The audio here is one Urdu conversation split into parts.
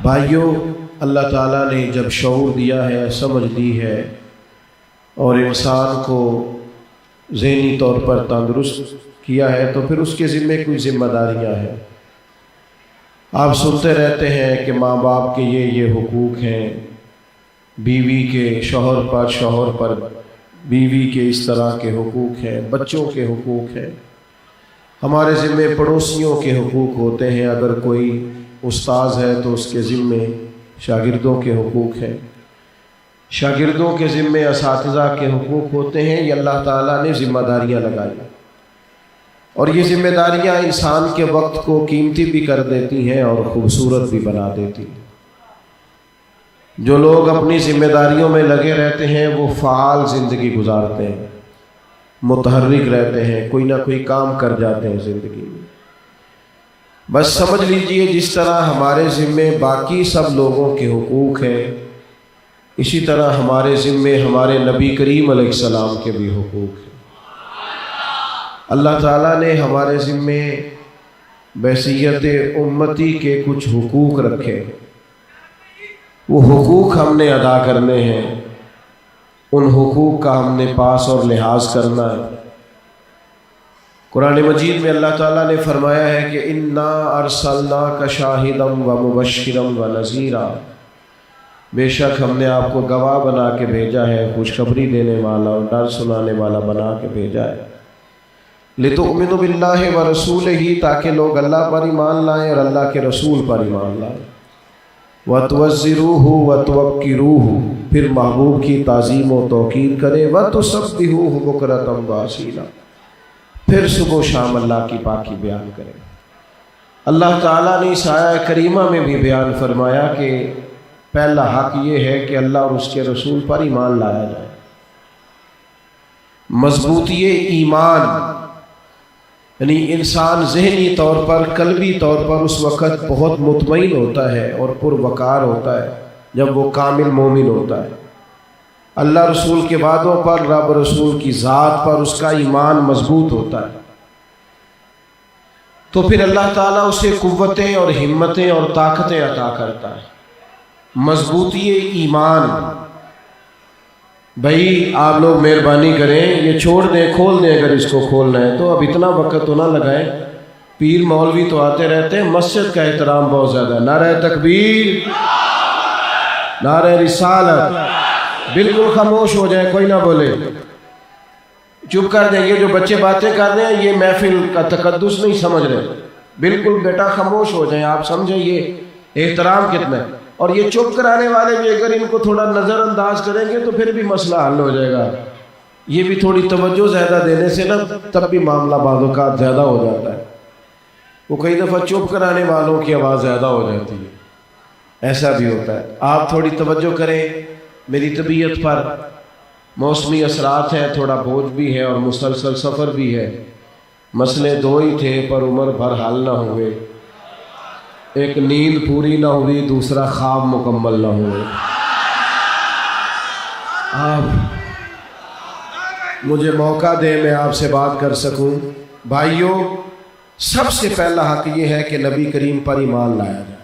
بھائیوں، اللہ تعالیٰ نے جب شعور دیا ہے، سمجھ دی ہے اور انسان کو ذہنی طور پر تندرست کیا ہے تو پھر اس کے ذمے کوئی ذمہ داریاں ہیں۔ آپ سنتے رہتے ہیں کہ ماں باپ کے یہ حقوق ہیں، بیوی کے شوہر پر بیوی کے اس طرح کے حقوق ہیں، بچوں کے حقوق ہیں، ہمارے ذمے پڑوسیوں کے حقوق ہوتے ہیں، اگر کوئی استاذ ہے تو اس کے ذمے شاگردوں کے حقوق ہیں، شاگردوں کے ذمے اساتذہ کے حقوق ہوتے ہیں۔ یہ اللہ تعالیٰ نے ذمہ داریاں لگائی اور یہ ذمہ داریاں انسان کے وقت کو قیمتی بھی کر دیتی ہیں اور خوبصورت بھی بنا دیتی ہیں۔ جو لوگ اپنی ذمہ داریوں میں لگے رہتے ہیں وہ فعال زندگی گزارتے ہیں، متحرک رہتے ہیں، کوئی نہ کوئی کام کر جاتے ہیں زندگی میں۔ بس سمجھ لیجئے جس طرح ہمارے ذمے باقی سب لوگوں کے حقوق ہیں، اسی طرح ہمارے ذمے ہمارے نبی کریم علیہ السلام کے بھی حقوق ہیں۔ اللہ تعالیٰ نے ہمارے ذمے بحیثیت امتی کے کچھ حقوق رکھے، وہ حقوق ہم نے ادا کرنے ہیں، ان حقوق کا ہم نے پاس اور لحاظ کرنا ہے۔ قرآن مجید میں اللہ تعالیٰ نے فرمایا ہے کہ اِنَّا أَرْسَلْنَاكَ شَاهِدًا وَمُبَشِّرًا وَنَذِيرًا، بے شک ہم نے آپ کو گواہ بنا کے بھیجا ہے، خوشخبری دینے والا اور ڈر سنانے والا بنا کے بھیجا ہے۔ لِتُؤْمِنُوا بِاللَّهِ وَرَسُولِهِ، تاکہ لوگ اللہ پر ایمان لائیں اور اللہ کے رسول پر ایمان لائیں۔ وَتُوَزِّرُوهُ وَتُوَقِّرُوهُ، پھر محبوب کی تعظیم و توقیر کرے، وَتُسَبِّحُوهُ بُكْرَةً وَأَصِيلًا، پھر صبح و شام اللہ کی پاکی بیان کرے۔ اللہ تعالیٰ نے اس آیہ کریمہ میں بھی بیان فرمایا کہ پہلا حق یہ ہے کہ اللہ اور اس کے رسول پر ایمان لایا جائے۔ مضبوطی ایمان یعنی انسان ذہنی طور پر، قلبی طور پر اس وقت بہت مطمئن ہوتا ہے اور پروقار ہوتا ہے جب وہ کامل مومن ہوتا ہے۔ اللہ رسول کے وعدوں پر، رب رسول کی ذات پر اس کا ایمان مضبوط ہوتا ہے، تو پھر اللہ تعالیٰ اسے قوتیں اور ہمتیں اور طاقتیں عطا کرتا ہے۔ مضبوطی ایمان، بھائی آپ لوگ مہربانی کریں، یہ چھوڑ دیں، کھول دیں اگر اس کو کھولنا ہے تو، اب اتنا وقت تو نہ لگائیں، پیر مولوی تو آتے رہتے ہیں، مسجد کا احترام بہت زیادہ ہے۔ نعرہ تکبیر، نعرہ رسالت، بالکل خاموش ہو جائیں، کوئی نہ بولے، چپ کر دیں۔ یہ جو بچے باتیں کر رہے ہیں یہ محفل کا تقدس نہیں سمجھ رہے، بالکل بیٹا خاموش ہو جائیں، آپ سمجھیں یہ احترام کتنا ہے۔ اور یہ چپ کرانے والے بھی اگر ان کو تھوڑا نظر انداز کریں گے تو پھر بھی مسئلہ حل ہو جائے گا۔ یہ بھی تھوڑی توجہ زیادہ دینے سے نا تب بھی معاملہ بعض اوقات زیادہ ہو جاتا ہے، وہ کئی دفعہ چپ کرانے والوں کی آواز زیادہ ہو جاتی ہے، ایسا بھی ہوتا ہے۔ آپ تھوڑی توجہ کریں، میری طبیعت پر موسمی اثرات ہیں، تھوڑا بوجھ بھی ہے اور مسلسل سفر بھی ہے، مسئلے دو ہی تھے پر عمر بھر حل نہ ہوئے، ایک نیند پوری نہ ہوئی، دوسرا خواب مکمل نہ ہوئے۔ آپ مجھے موقع دیں میں آپ سے بات کر سکوں۔ بھائیوں، سب سے پہلا حق یہ ہے کہ نبی کریم پر ایمان لایا جائے،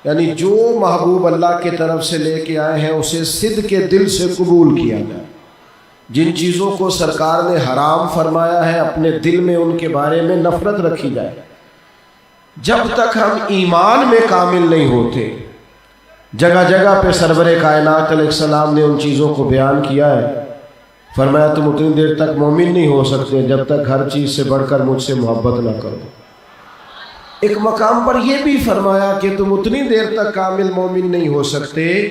یعنی جو محبوب اللہ کی طرف سے لے کے آئے ہیں اسے صدق کے دل سے قبول کیا جائے۔ جن چیزوں کو سرکار نے حرام فرمایا ہے اپنے دل میں ان کے بارے میں نفرت رکھی جائے۔ جب تک ہم ایمان میں کامل نہیں ہوتے، جگہ جگہ پہ سرور کائنات علیہ السلام نے ان چیزوں کو بیان کیا ہے، فرمایا تم اتنی دیر تک مومن نہیں ہو سکتے جب تک ہر چیز سے بڑھ کر مجھ سے محبت نہ کرو۔ ایک مقام پر یہ بھی فرمایا کہ تم اتنی دیر تک کامل مومن نہیں ہو سکتے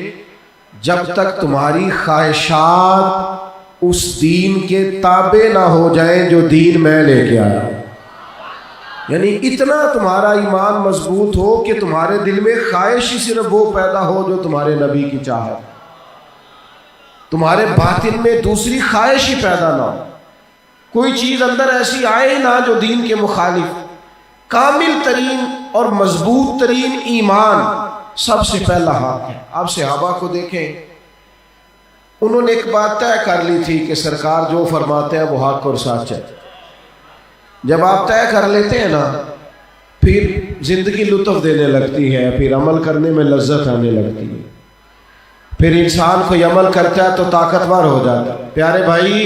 جب تک تمہاری خواہشات اس دین کے تابع نہ ہو جائیں جو دین میں لے کے آیا۔ یعنی اتنا تمہارا ایمان مضبوط ہو کہ تمہارے دل میں خواہش ہی صرف وہ پیدا ہو جو تمہارے نبی کی چاہت، تمہارے باطن میں دوسری خواہش ہی پیدا نہ ہو، کوئی چیز اندر ایسی آئے نہ جو دین کے مخالف۔ کامل ترین اور مضبوط ترین ایمان سب سے پہلا حق ہے۔ آپ صحابہ کو دیکھیں، انہوں نے ایک بات طے کر لی تھی کہ سرکار جو فرماتے ہیں وہ حق اور سچ ہے۔ جب آپ طے کر لیتے ہیں نا پھر زندگی لطف دینے لگتی ہے، پھر عمل کرنے میں لذت آنے لگتی ہے، پھر انسان کوئی عمل کرتا ہے تو طاقتور ہو جاتا ہے۔ پیارے بھائی،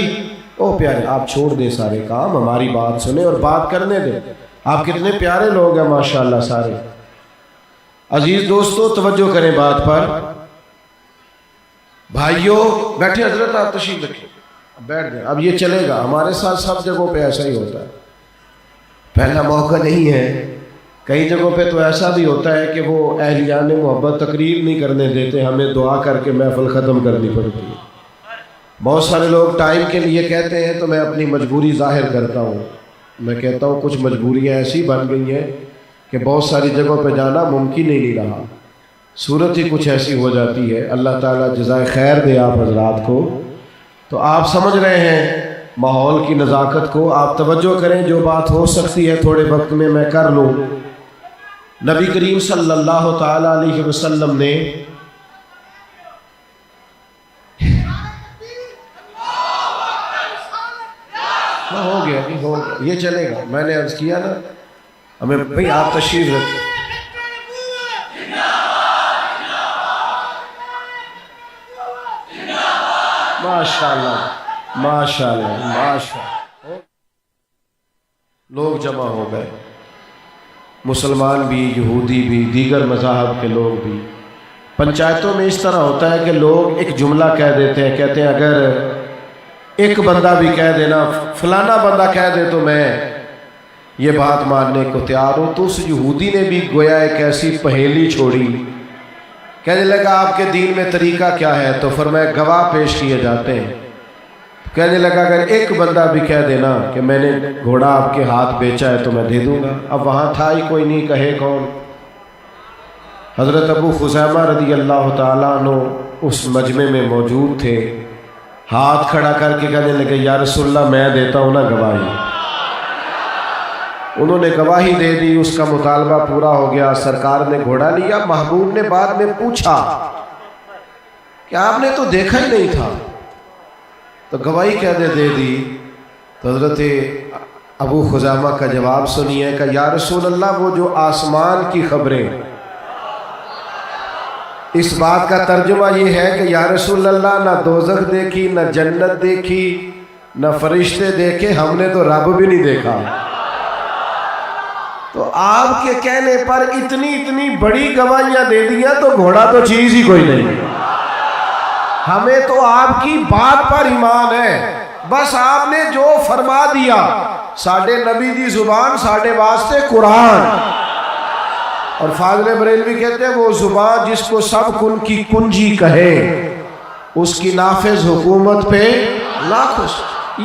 او پیارے، آپ چھوڑ دیں سارے کام، ہماری بات سنیں اور بات کرنے دیں۔ آپ کتنے پیارے لوگ ہیں ماشاءاللہ سارے۔ عزیز دوستو، توجہ کریں بات پر۔ بھائیوں بیٹھے، حضرت آپ تشریف رکھیں، بیٹھ جائیں۔ اب یہ چلے گا، ہمارے ساتھ سب جگہوں پہ ایسا ہی ہوتا ہے، پہلا موقع نہیں ہے۔ کئی جگہوں پہ تو ایسا بھی ہوتا ہے کہ وہ اہلیان محبت تقریر نہیں کرنے دیتے، ہمیں دعا کر کے محفل ختم کرنی پڑتی ہے۔ بہت سارے لوگ ٹائم کے لیے کہتے ہیں تو میں اپنی مجبوری ظاہر کرتا ہوں۔ میں کہتا ہوں کچھ مجبوریاں ایسی بن گئی ہیں کہ بہت ساری جگہوں پہ جانا ممکن ہی نہیں رہا، صورت ہی کچھ ایسی ہو جاتی ہے۔ اللہ تعالیٰ جزائے خیر دے آپ حضرات کو۔ تو آپ سمجھ رہے ہیں ماحول کی نزاکت کو، آپ توجہ کریں، جو بات ہو سکتی ہے تھوڑے وقت میں میں کر لوں۔ نبی کریم صلی اللہ تعالیٰ علیہ وسلم نے ہو گیا یہ چلے گا، میں نے عرض کیا نا ہمیں بھئی آپ تشریف رکھیں۔ ماشاءاللہ ماشاءاللہ ماشاءاللہ، لوگ جمع ہو گئے، مسلمان بھی، یہودی بھی، دیگر مذاہب کے لوگ بھی۔ پنچایتوں میں اس طرح ہوتا ہے کہ لوگ ایک جملہ کہہ دیتے ہیں، کہتے ہیں اگر ایک بندہ بھی کہہ دینا، فلانا بندہ کہہ دے تو میں یہ بات ماننے کو تیار ہوں۔ تو اس یہودی نے بھی گویا ایک ایسی پہیلی چھوڑی، کہنے لگا آپ کے دین میں طریقہ کیا ہے؟ تو فرمایا گواہ پیش کیے جاتے ہیں۔ کہنے لگا اگر ایک بندہ بھی کہہ دینا کہ میں نے گھوڑا آپ کے ہاتھ بیچا ہے تو میں دے دوں گا۔ اب وہاں تھا ہی کوئی نہیں، کہے کون؟ حضرت ابو خزیمہ رضی اللہ تعالیٰ عنہ اس مجمع میں موجود تھے، ہاتھ کھڑا کر کے کہنے لگے یا رسول اللہ میں دیتا ہوں نا گواہی۔ انہوں نے گواہی دے دی، اس کا مطالبہ پورا ہو گیا، سرکار نے گھوڑا لیا۔ محبوب نے بعد میں پوچھا کہ آپ نے تو دیکھا ہی نہیں تھا، تو گواہی کہنے دے دی۔ تو حضرت ابو خزیمہ کا جواب سنیے کہ یا رسول اللہ وہ جو آسمان کی خبریں، اس بات کا ترجمہ یہ ہے کہ یا رسول اللہ نہ دوزخ دیکھی، نہ جنت دیکھی، نہ فرشتے دیکھے، ہم نے تو رب بھی نہیں دیکھا۔ تو آپ کے کہنے پر اتنی بڑی گواہیاں دے دیا تو گھوڑا تو چیز ہی کوئی نہیں۔ ہمیں تو آپ کی بات پر ایمان ہے، بس آپ نے جو فرما دیا، ساڈے نبی دی زبان ساڈے واسطے قرآن۔ اور فاضل بریلوی کہتے ہیں وہ زبان جس کو سب کن کی کنجی کہے، اس کی نافذ حکومت پہ لاکھوں۔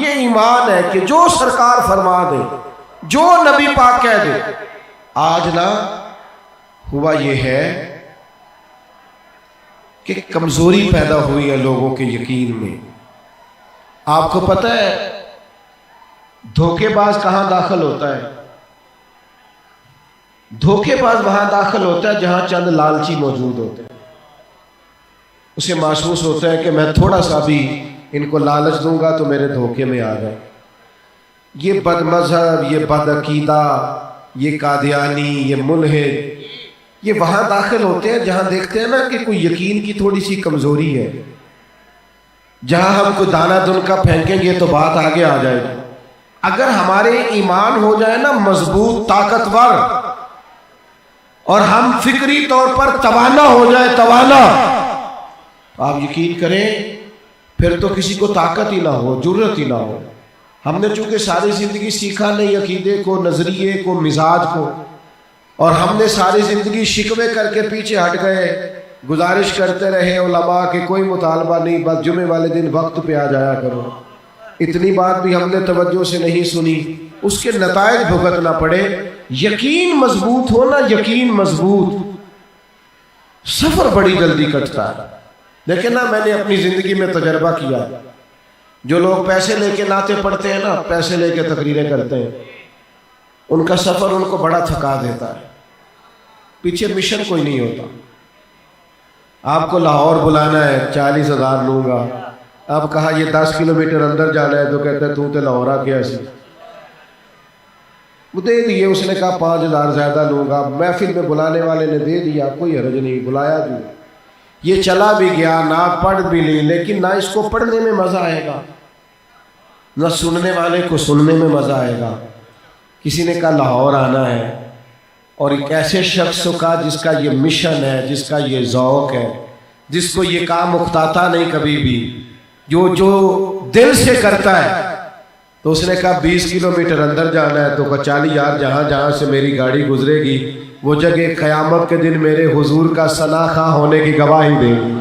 یہ ایمان ہے کہ جو سرکار فرما دے، جو نبی پاک کہہ دے۔ آج نہ ہوا یہ ہے کہ کمزوری پیدا ہوئی ہے لوگوں کے یقین میں۔ آپ کو پتہ ہے دھوکے باز کہاں داخل ہوتا ہے؟ دھوکے باز وہاں داخل ہوتا ہے جہاں چند لالچی موجود ہوتے ہیں۔ اسے محسوس ہوتا ہے کہ میں تھوڑا سا بھی ان کو لالچ دوں گا تو میرے دھوکے میں آ گئے۔ یہ بد مذہب، یہ بد عقیدہ، یہ قادیانی، یہ ملحد، یہ وہاں داخل ہوتے ہیں جہاں دیکھتے ہیں نا کہ کوئی یقین کی تھوڑی سی کمزوری ہے، جہاں ہم کوئی دانہ دن کا پھینکیں گے تو بات آگے آ جائے گی۔ اگر ہمارے ایمان ہو جائے نا مضبوط، طاقتور، اور ہم فکری طور پر توانا ہو جائے، توانا، آپ یقین کریں پھر تو کسی کو طاقت ہی نہ ہو، جرت ہی نہ ہو۔ ہم نے چونکہ ساری زندگی سیکھا نہیں عقیدے کو، نظریے کو، مزاج کو، اور ہم نے ساری زندگی شکوے کر کے پیچھے ہٹ گئے، گزارش کرتے رہے علماء کہ کوئی مطالبہ نہیں، بس جمعے والے دن وقت پہ آ جایا کرو۔ اتنی بات بھی ہم نے توجہ سے نہیں سنی، اس کے نتائج بھگتنا پڑے۔ یقین مضبوط ہونا، یقین مضبوط، سفر بڑی جلدی کٹتا ہے۔ دیکھیں نا میں نے اپنی زندگی میں تجربہ کیا، جو لوگ پیسے لے کے نعتیں پڑھتے ہیں نا، پیسے لے کے تقریریں کرتے ہیں، ان کا سفر ان کو بڑا تھکا دیتا ہے، پیچھے مشن کوئی نہیں ہوتا۔ آپ کو لاہور بلانا ہے، 40,000 لوں گا، اب کہا یہ 10 کلومیٹر اندر جانا ہے تو کہتے ہیں تو تے لاہور آ گیا سی۔ وہ دے دیے. اس نے کہا 5,000 زیادہ لوں گا. محفل میں بلانے والے نے دے دیا, کوئی حرج نہیں, بلایا بھی. یہ چلا بھی گیا, نہ پڑھ بھی لی, لیکن نہ اس کو پڑھنے میں مزہ آئے گا, نہ سننے والے کو سننے میں مزہ آئے گا. کسی نے کہا لاہور آنا ہے, اور ایک ایسے شخص کا جس کا یہ مشن ہے, جس کا یہ ذوق ہے, جس کو یہ کام اکتاتا نہیں کبھی بھی, جو دل سے کرتا ہے. تو اس نے کہا 20 کلومیٹر اندر جانا ہے. تو کہا 40 یار, جہاں سے میری گاڑی گزرے گی وہ جگہ قیامت کے دن میرے حضور کا ثنا خواں ہونے کی گواہی دے گی.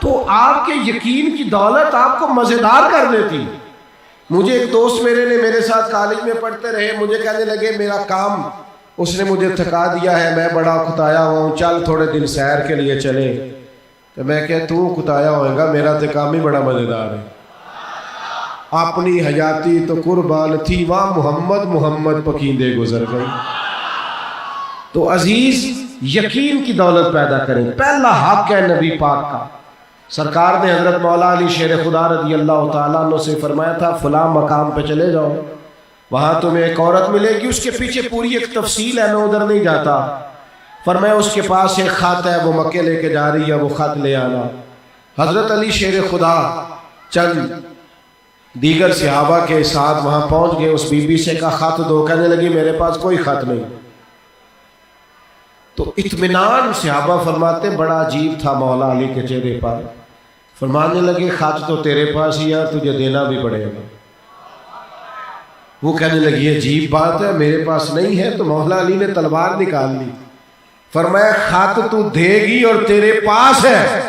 تو آپ کے یقین کی دولت آپ کو مزیدار کر دیتی. مجھے ایک دوست میرے ساتھ کالج میں پڑھتے رہے, مجھے کہنے لگے میرا کام اس نے مجھے تھکا دیا ہے, میں بڑا کتایا ہوں, چل تھوڑے دن سیر کے لیے چلے. تو میں کہ تو کتایا ہوئے گا, میرا تو کام ہی بڑا مزیدار ہے. اپنی حیاتی تو قربان تھی, وہاں محمد پکیندے گزر گئی. تو عزیز یقین کی دولت پیدا کریں. پہلا حق ہے نبی پاک کا. سرکار نے حضرت مولا علی شیر خدا رضی اللہ تعالیٰ عنہ سے فرمایا تھا فلاں مقام پہ چلے جاؤ, وہاں تمہیں ایک عورت ملے گی, اس کے پیچھے پوری ایک تفصیل ہے, میں ادھر نہیں جاتا. فرمایا اس کے پاس ایک خط ہے, وہ مکے لے کے جا رہی ہے, وہ خط لے آنا. حضرت علی شیر خدا چند دیگر صحابہ کے ساتھ وہاں پہنچ گئے. اس بی بی سے کہا خط دو. کہنے لگی میرے پاس کوئی خط نہیں. تو اطمینان صحابہ فرماتے بڑا عجیب تھا مولا علی کے چہرے پر. فرمانے لگے خط تو تیرے پاس ہی ہے, تجھے دینا بھی پڑے گا. وہ کہنے لگی عجیب بات ہے, میرے پاس نہیں ہے. تو مولا علی نے تلوار نکال لی. فرمایا خط تو دے گی اور تیرے پاس ہے.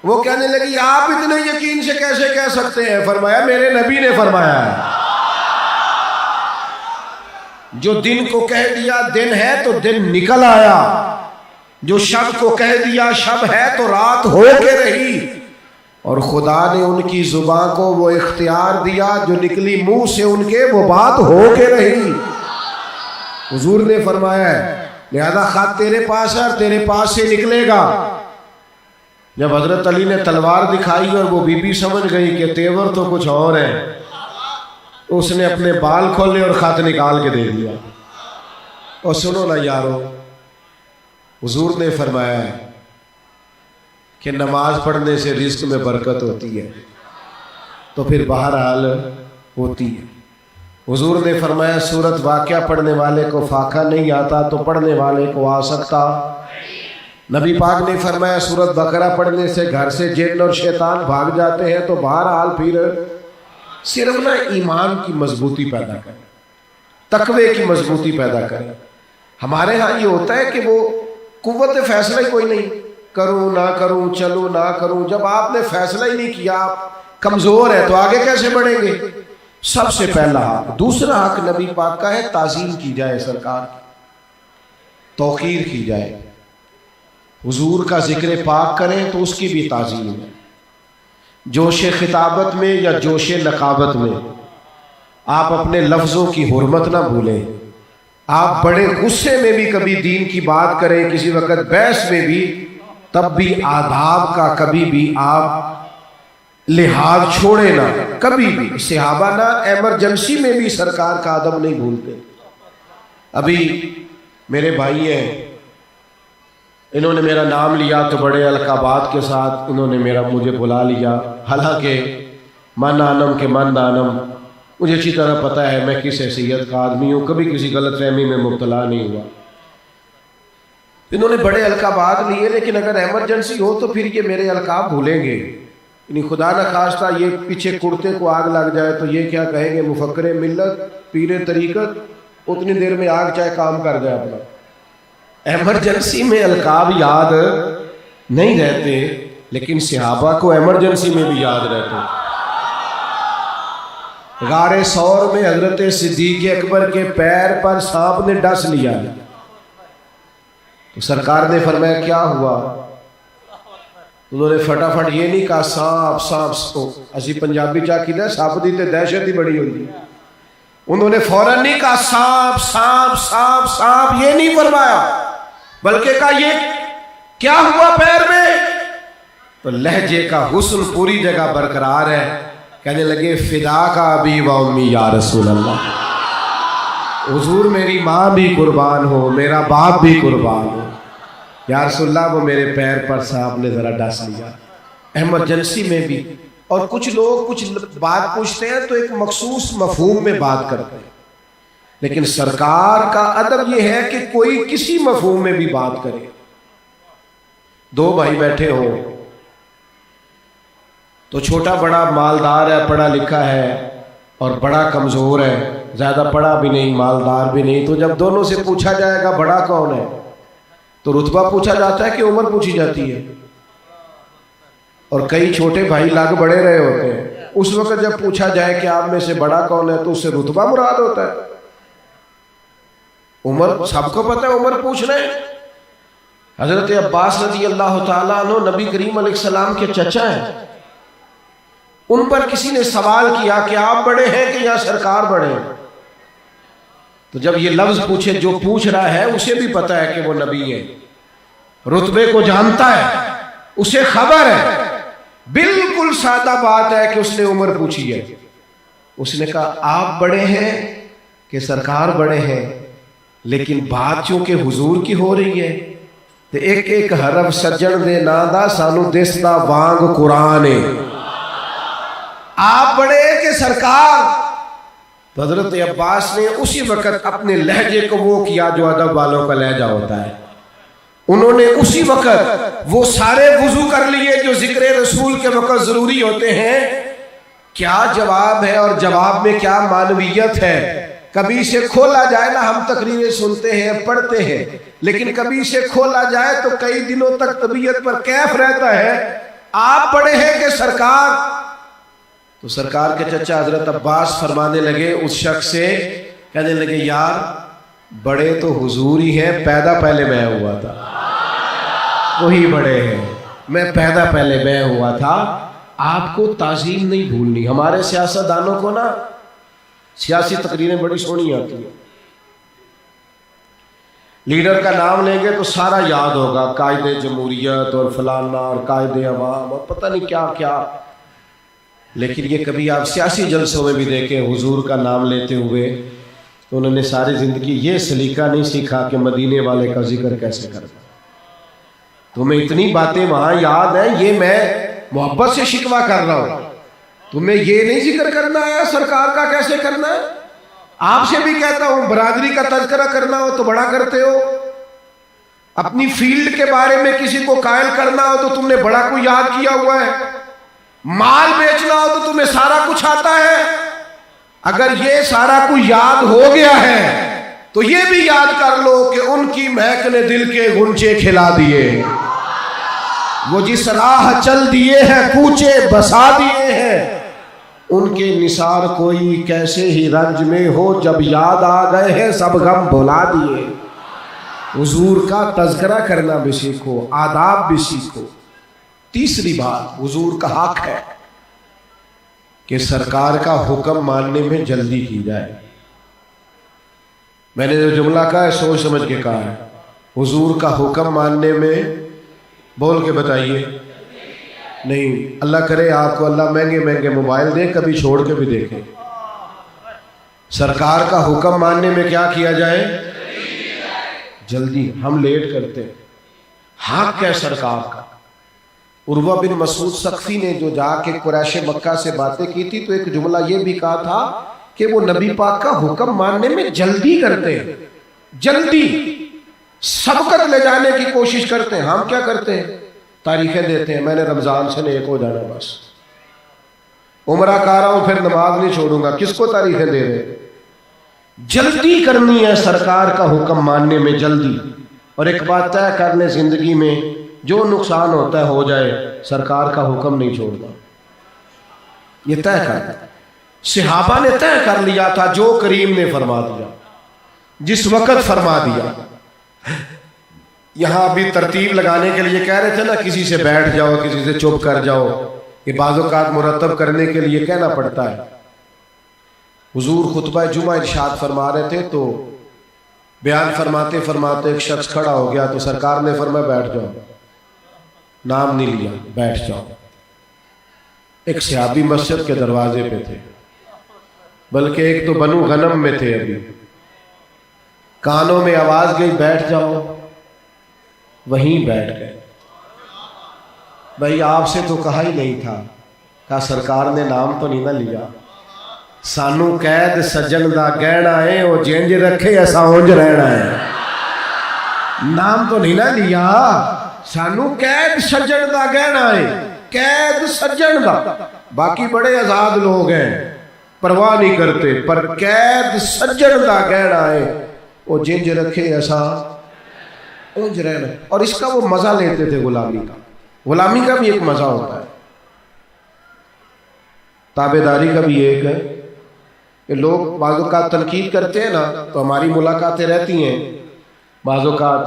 وہ کہنے لگی آپ اتنے یقین سے کیسے کہہ سکتے ہیں؟ فرمایا میرے نبی نے فرمایا ہے. جو دن کو کہہ دیا دن ہے تو دن نکل آیا, جو شب کو کہہ دیا شب ہے تو رات ہو کے رہی. اور خدا نے ان کی زبان کو وہ اختیار دیا, جو نکلی منہ سے ان کے وہ بات ہو کے رہی. حضور نے فرمایا ہے لہذا خط تیرے پاس ہے اور تیرے پاس سے نکلے گا. جب حضرت علی نے تلوار دکھائی اور وہ بی بی سمجھ گئی کہ تیور تو کچھ اور ہے, اس نے اپنے بال کھولے اور خط نکال کے دے دیا. اور سنو نا یارو, حضور نے فرمایا ہے کہ نماز پڑھنے سے رزق میں برکت ہوتی ہے, تو پھر بہرحال ہوتی ہے. حضور نے فرمایا سورت واقعہ پڑھنے والے کو فاقہ نہیں آتا تو پڑھنے والے کو آ سکتا. نبی پاک نے فرمایا سورت بقرہ پڑھنے سے گھر سے جن اور شیطان بھاگ جاتے ہیں. تو بہرحال پھر صرف نا ایمان کی مضبوطی پیدا کریں, تقوی کی مضبوطی پیدا کریں. ہمارے ہاں یہ ہوتا ہے کہ وہ قوت فیصلہ ہی کوئی نہیں, کروں نہ کروں, چلوں نہ کروں. جب آپ نے فیصلہ ہی نہیں کیا, آپ کمزور ہے, تو آگے کیسے بڑھیں گے؟ سب سے پہلا حق. دوسرا حق نبی پاک کا ہے تعظیم کی جائے, سرکار توقیر کی جائے. حضور کا ذکر پاک کریں تو اس کی بھی تعظیم ہے. جوش خطابت میں یا جوش نقابت میں آپ اپنے لفظوں کی حرمت نہ بھولیں. آپ بڑے غصے میں بھی کبھی دین کی بات کریں, کسی وقت بحث میں بھی, تب بھی آداب کا کبھی بھی آپ لحاظ چھوڑے نہ, کبھی بھی. صحابہ نہ ایمرجنسی میں بھی سرکار کا ادب نہیں بھولتے. ابھی میرے بھائی ہیں, انہوں نے میرا نام لیا تو بڑے القابات کے ساتھ انہوں نے مجھے بلا لیا. حالانکہ من آنم کے من دانم, مجھے اچھی طرح پتہ ہے میں کس حیثیت کا آدمی ہوں, کبھی کسی غلط فہمی میں مبتلا نہیں ہوا. انہوں نے بڑے القابات لیے, لیکن اگر ایمرجنسی ہو تو پھر یہ میرے القاب بھولیں گے. یعنی خدا نخواستہ یہ پیچھے کرتے کو آگ لگ جائے تو یہ کیا کہیں گے, مفکر ملت پیر طریقت, اتنی دیر میں آگ چاہے کام کر جائے اپنا. ایمرجنسی میں القاب یاد نہیں رہتے, لیکن صحابہ کو ایمرجنسی میں بھی یاد رہتے. غار ثور میں حضرت صدیق اکبر کے پیر پر سانپ نے ڈس لیا, تو سرکار نے فرمایا کیا ہوا؟ انہوں نے فٹافٹ یہ نہیں کہا سانپ سانپ, اسی پنجابی چاہ کی سانپ دی تے دہشت ہی بڑی ہوئی. انہوں نے فوراً نہیں کہا سانپ سانپ سانپ سانپ, یہ نہیں فرمایا, بلکہ کہا یہ کیا ہوا پیر میں؟ تو لہجے کا حسن پوری جگہ برقرار ہے. کہنے لگے فدا کا ابی و امی یا رسول اللہ. حضور میری ماں بھی قربان ہو، میرا باپ بھی قربان ہو، یا رسول اللہ وہ میرے پیر پر صاحب نے ذرا ڈس لیا۔ ایمرجنسی میں بھی، اور کچھ لوگ کچھ بات پوچھتے ہیں تو ایک مخصوص مفہوم میں بات کرتے ہیں، لیکن سرکار کا ادب یہ ہے کہ کوئی کسی مفہوم میں بھی بات کرے۔ دو بھائی بیٹھے ہوں تو چھوٹا بڑا مالدار ہے، پڑھا لکھا ہے، اور بڑا کمزور ہے، زیادہ پڑھا بھی نہیں مالدار بھی نہیں، تو جب دونوں سے پوچھا جائے گا بڑا کون ہے تو رتبہ پوچھا جاتا ہے کہ عمر پوچھی جاتی ہے؟ اور کئی چھوٹے بھائی لگ بڑے رہے ہوتے ہیں، اس وقت جب پوچھا جائے کہ آپ میں سے بڑا کون ہے تو اس سے رتبہ مراد ہوتا ہے۔ عمر سب کو پتہ ہے، عمر پوچھ رہے ہیں۔ حضرت عباس رضی اللہ تعالیٰ عنہ نبی کریم علیہ السلام کے چچا ہیں، ان پر کسی نے سوال کیا کہ آپ بڑے ہیں کہ یا سرکار بڑے ہیں؟ تو جب یہ لفظ پوچھے، جو پوچھ رہا ہے اسے بھی پتا ہے کہ وہ نبی ہے، رتبے کو جانتا ہے، اسے خبر ہے، بالکل سادہ بات ہے کہ اس نے عمر پوچھی ہے۔ اس نے کہا آپ بڑے ہیں کہ سرکار بڑے ہیں، لیکن بات چونکہ حضور کی ہو رہی ہے تو ایک ایک حرف سجن دے نادا سانو دستا وانگ قرآن ہے، آپ بڑے ہیں کہ سرکار؟ تو حضرت عباس نے اسی وقت اپنے لہجے کو وہ کیا جو ادب والوں کا لہجہ ہوتا ہے، انہوں نے اسی وقت وہ سارے وضو کر لیے جو ذکر رسول کے وقت ضروری ہوتے ہیں۔ کیا جواب ہے، اور جواب میں کیا معنویت ہے۔ کبھی سے کھولا جائے نا، ہم تقریریں سنتے ہیں پڑھتے ہیں، لیکن کبھی سے کھولا جائے تو کئی دنوں تک طبیعت پر کیف رہتا ہے۔ آپ بڑے ہیں کہ سرکار؟ تو سرکار کے چچا حضرت عباس فرمانے لگے اس شخص سے، کہنے لگے یار بڑے تو حضور ہی ہیں، پیدا پہلے میں ہوا تھا، وہی بڑے ہیں، میں پیدا پہلے میں ہوا تھا۔ آپ کو تعظیم نہیں بھولنی۔ ہمارے سیاستدانوں کو نا سیاسی تقریریں بڑی سونی آتی ہیں، لیڈر کا نام لیں گے تو سارا یاد ہوگا، قائد جمہوریت اور فلانا اور قائد عوام اور پتہ نہیں کیا کیا، لیکن یہ کبھی آپ سیاسی جلسوں میں بھی دیکھیں حضور کا نام لیتے ہوئے تو انہوں نے ساری زندگی یہ سلیقہ نہیں سیکھا کہ مدینے والے کا ذکر کیسے کرنا۔ تمہیں اتنی باتیں وہاں یاد ہیں، یہ میں محبت سے شکوہ کر رہا ہوں، تمہیں یہ نہیں ذکر کرنا ہے سرکار کا کیسے کرنا ہے؟ آپ سے بھی کہتا ہوں برادری کا تذکرہ کرنا ہو تو بڑا کرتے ہو، اپنی فیلڈ کے بارے میں کسی کو قائل کرنا ہو تو تم نے بڑا کو یاد کیا ہوا ہے، مال بیچنا ہو تو تمہیں سارا کچھ آتا ہے۔ اگر یہ سارا کچھ یاد ہو گیا ہے تو یہ بھی یاد کر لو کہ ان کی مہک نے دل کے غنچے کھلا دیے، وہ جس راہ چل دیے ہیں کوچے بسا دیے ہیں، ان کے نثار کوئی کیسے ہی رنج میں ہو، جب یاد آ گئے ہیں سب غم بھلا دیے۔ حضور کا تذکرہ کرنا بھی سیکھو، آداب بھی سیکھو۔ تیسری بات، حضور کا حق ہے کہ سرکار کا حکم ماننے میں جلدی کی جائے۔ میں نے جو جملہ کہا ہے سوچ سمجھ کے کہا ہے، حضور کا حکم ماننے میں، بول کے بتائیے، نہیں، اللہ کرے آپ کو اللہ مہنگے مہنگے موبائل دے، کبھی چھوڑ کے بھی دیکھیں۔ سرکار کا حکم ماننے میں کیا کیا جائے؟ جلدی۔ ہم لیٹ کرتے ہیں۔ حق ہے سرکار کا۔ عروہ بن مسعود ثقفی نے جو جا کے قریش مکہ سے باتیں کی تھی تو ایک جملہ یہ بھی کہا تھا کہ وہ نبی پاک کا حکم ماننے میں جلدی کرتے ہیں، جلدی سبقت لے جانے کی کوشش کرتے ہیں۔ ہم کیا کرتے ہیں؟ تاریخیں دیتے ہیں، میں نے رمضان سے نیک ہو جانا، بس عمرہ کر رہا ہوں پھر نماز نہیں چھوڑوں گا، کس کو تاریخیں دے رہے ہیں؟ جلدی کرنی ہے سرکار کا حکم ماننے میں، جلدی۔ اور ایک بات طے کر لیں زندگی میں، جو نقصان ہوتا ہے ہو جائے، سرکار کا حکم نہیں چھوڑنا، یہ طے کر۔ صحابہ نے طے کر لیا تھا جو کریم نے فرما دیا، جس وقت فرما دیا۔ یہاں ابھی ترتیب لگانے کے لیے کہہ رہے تھے نا، کسی سے بیٹھ جاؤ، کسی سے چپ کر جاؤ، یہ بعض اوقات مرتب کرنے کے لیے کہنا پڑتا ہے۔ حضور خطبہ جمعہ ارشاد فرما رہے تھے تو بیان فرماتے فرماتے ایک شخص کھڑا ہو گیا تو سرکار نے فرمایا بیٹھ جاؤ، نام نہیں لیا، بیٹھ جاؤ۔ ایک صحابی مسجد کے دروازے پہ تھے، بلکہ ایک تو بنو غنم میں تھے ابھی، کانوں میں آواز گئی بیٹھ جاؤ، وہیں بیٹھ گئے۔ بھائی آپ سے تو کہا ہی نہیں تھا، کہا سرکار نے نام تو نہیں نہ لیا، سانو قید سجن دا گہنا ہے، وہ جنج رکھے ایسا اونج رہنا ہے، نام تو نہیں نہ لیا، سانو قید سجن دا گہنا ہے، قید سجن دا۔ باقی بڑے آزاد لوگ ہیں، پرواہ نہیں کرتے، پر قید سجن دا گہنا ہے، وہ جنج رکھے ایسا اونج رہنا ہے۔ اور اس کا وہ مزہ لیتے تھے غلامی کا، غلامی کا بھی ایک مزہ ہوتا ہے، تابعداری کا بھی ایک ہے کہ لوگ بعض اوقات تنقید کرتے ہیں نا، تو ہماری ملاقاتیں رہتی ہیں، بعض اوقات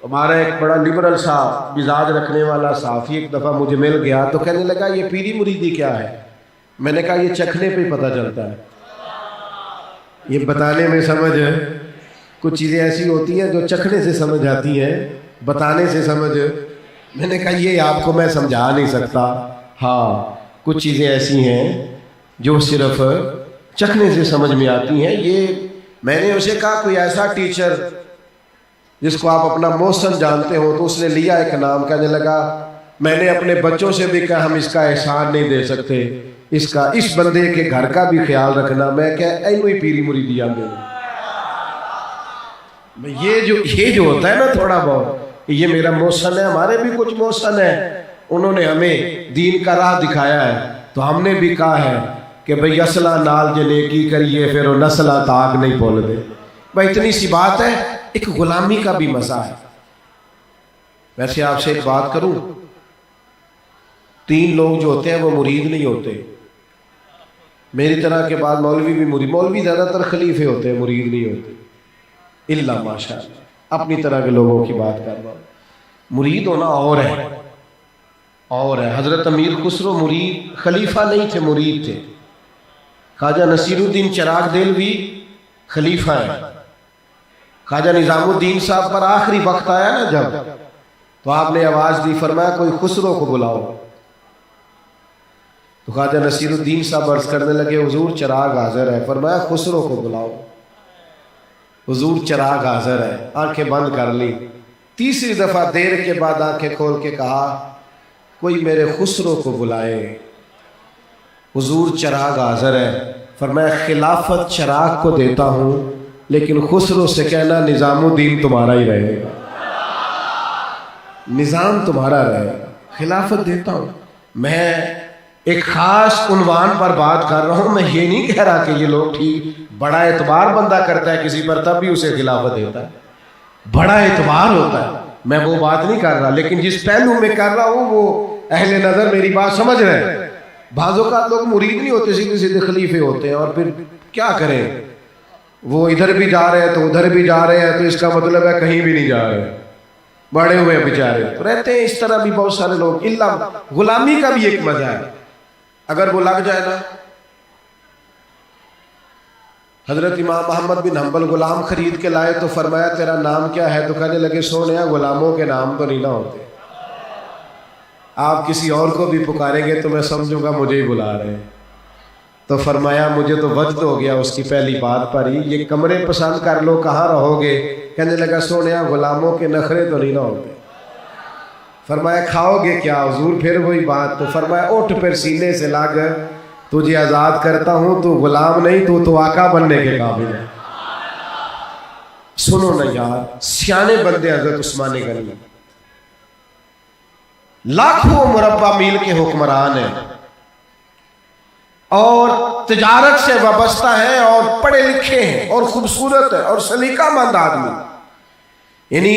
ہمارا ایک بڑا لبرل سا مزاج رکھنے والا صحافی ایک دفعہ مجھے مل گیا تو کہنے لگا یہ پیری مریدی کیا ہے؟ میں نے کہا یہ چکھنے پہ پتہ چلتا ہے، یہ بتانے میں سمجھ ہے، کچھ چیزیں ایسی ہوتی ہیں جو چکھنے سے سمجھ آتی ہیں، بتانے سے سمجھ۔ میں نے کہا یہ آپ کو میں سمجھا نہیں سکتا، ہاں کچھ چیزیں ایسی ہیں جو صرف چکھنے سے سمجھ میں آتی ہیں۔ یہ میں نے اسے کہا کوئی ایسا ٹیچر جس کو آپ اپنا محسن جانتے ہو، تو اس نے لیا ایک نام، کہنے لگا میں نے اپنے بچوں سے بھی کہا ہم اس کا احسان نہیں دے سکتے، اس بندے کے گھر کا بھی خیال رکھنا۔ میں کہ اینو ہی پیری مریدی آندے، یہ جو ہوتا ہے نا تھوڑا بہت، یہ میرا محسن ہے، ہمارے بھی کچھ محسن ہیں، انہوں نے ہمیں دین کا راہ دکھایا ہے، تو ہم نے بھی کہا ہے کہ بھئی اصلہ نال جے نیکی کریے پھر وہ نسلہ تاک نہیں بھول دے۔ بھئی اتنی سی بات ہے، ایک غلامی کا بھی مزہ ہے۔ ویسے آپ سے ایک بات کروں، 3 لوگ جو ہوتے ہیں وہ مرید نہیں ہوتے، میری طرح کے بعد مولوی بھی مرید، مولوی زیادہ تر خلیفے ہوتے ہیں، مرید نہیں ہوتے، الا ماشاءاللہ، اپنی طرح کے لوگوں کی بات کر رہا ہوں۔ مرید ہونا اور ہے۔ حضرت امیر خسرو مرید، خلیفہ نہیں تھے، مرید تھے۔ خواجہ نصیر الدین چراغ دہلوی خلیفہ ہے۔ خواجہ نظام الدین صاحب پر آخری وقت آیا نا جب، تو آپ نے آواز دی، فرمایا کوئی خسرو کو بلاؤ، تو خواجہ نصیر الدین صاحب عرض کرنے لگے حضور چراغ حاضر ہے، فرمایا خسرو کو بلاؤ، حضور چراغ حاضر ہے، آنکھیں بند کر لی، تیسری دفعہ دیر کے بعد آنکھیں کھول کے کہا کوئی میرے خسرو کو بلائے، حضور چراغ حاضر ہے، فرمایا خلافت چراغ کو دیتا ہوں لیکن خسرو سے کہنا نظام الدین تمہارا ہی رہے گا، نظام تمہارا رہے گا، خلافت دیتا ہوں۔ میں ایک خاص عنوان پر بات کر رہا ہوں، میں یہ نہیں کہہ رہا کہ یہ لوگ ٹھیک، بڑا اعتبار بندہ کرتا ہے کسی پر تب بھی اسے خلافت دیتا ہے، بڑا اعتبار ہوتا ہے، میں وہ بات نہیں کر رہا، لیکن جس پہلو میں کر رہا ہوں وہ اہل نظر میری بات سمجھ رہے ہیں۔ بعض اوقات لوگ مرید نہیں ہوتے، سیدھے سیدھے خلیفے ہوتے ہیں، اور پھر کیا کریں، وہ ادھر بھی جا رہے ہیں تو ادھر بھی جا رہے ہیں، تو اس کا مطلب ہے کہیں بھی نہیں جا رہے، بڑے ہوئے بیچارے تو رہتے ہیں۔ اس طرح بھی بہت سارے لوگ، غلامی کا بھی ایک مزہ ہے، اگر وہ لگ جائے نا۔ حضرت امام محمد بن حنبل غلام خرید کے لائے تو فرمایا تیرا نام کیا ہے؟ تو کہنے لگے سونیا غلاموں کے نام تو نہیں نہ ہوتے، آپ کسی اور کو بھی پکاریں گے تو میں سمجھوں گا مجھے ہی بلا رہے ہیں۔ تو فرمایا مجھے تو وجد ہو گیا اس کی پہلی بات پر ہی، یہ کمرے پسند کر لو کہاں رہو گے؟ کہنے لگا سونیا غلاموں کے نخرے تو نہیں نہ ہوتے۔ فرمایا کھاؤ گے کیا حضور؟ پھر وہی بات، تو فرمایا اٹھ پھر سینے سے لگ، تجھے آزاد کرتا ہوں، تو غلام نہیں، تو آقا بننے کے قابل ہے۔ سنو نا یار، سیانے بندے حضرت عثمان غنی لاکھوں مربع میل کے حکمران ہیں، اور تجارت سے وابستہ ہیں، اور پڑھے لکھے ہیں، اور خوبصورت ہے، اور سلیقہ مند آدمی۔ یعنی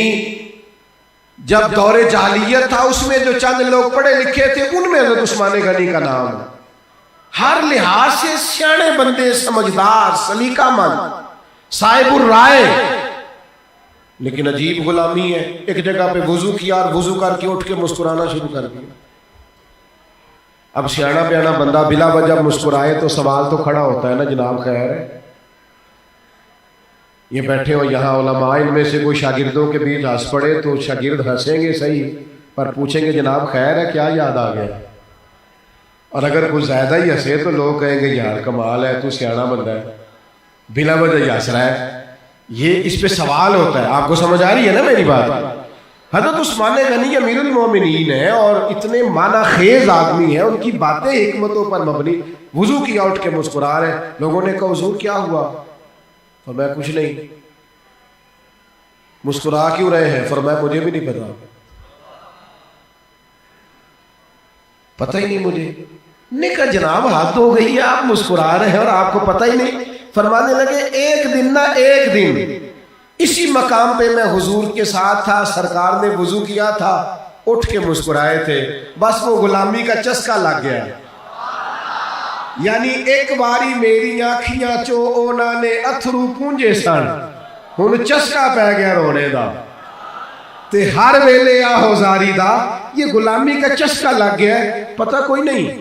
جب دور جاہلیت تھا اس میں جو چند لوگ پڑھے لکھے تھے ان میں حضرت عثمان غنی کا نام ہے۔ ہر لحاظ سے سیانے بندے، سمجھدار، سلیقہ مند، صاحب الرائے، لیکن عجیب غلامی ہے۔ ایک جگہ پہ وضو کیا اور وضو کر کے اٹھ کے مسکرانا شروع کر دیا۔ اب سیانا بیانا بندہ بلا وجہ مسکرائے تو سوال تو کھڑا ہوتا ہے نا، جناب خیر ہے، یہ بیٹھے ہو یہاں علماء، ان میں سے کوئی شاگردوں کے بیچ ہنس پڑے تو شاگرد ہنسیں گے صحیح، پر پوچھیں گے جناب خیر ہے کیا یاد آ گیا؟ اور اگر کوئی زیادہ ہی ہنسے تو لوگ کہیں گے یار کمال ہے، تو سیانا بندہ ہے، بلا وجہ ہی ہنس رہا ہے۔ یہ اس پہ سوال ہوتا ہے. آپ کو سمجھ آ رہی ہے نا میری بات؟ حضرت عثمان غنی امیر المومنین ہے اور اتنے معنی خیز آدمی ہیں, ان کی باتیں حکمتوں پر مبنی. وضو کیا, اٹھ کے مسکرا رہے ہیں. لوگوں نے کہا حضور کیا ہوا؟ فرمایا کچھ نہیں. مسکرا کیوں رہے ہیں؟ فرمایا مجھے بھی نہیں پتا, پتہ ہی نہیں مجھے. نے کہا جناب حد ہو گئی ہے, آپ مسکرا رہے ہیں اور آپ کو پتہ ہی نہیں. فرمانے لگے ایک دن نہ ایک دن اسی مقام پہ میں حضور کے ساتھ تھا, سرکار نے وضو کیا تھا, اٹھ کے مسکرائے تھے, بس وہ غلامی کا چسکا لگ گیا. یعنی ایک باری میری آنکھیاں چو اونا نے اتھرو پونجے سن, ہن چسکا پہ گیا رونے دا, تے ہر ویلے آہو زاری دا. یہ غلامی کا چسکا لگ گیا ہے, پتہ کوئی نہیں,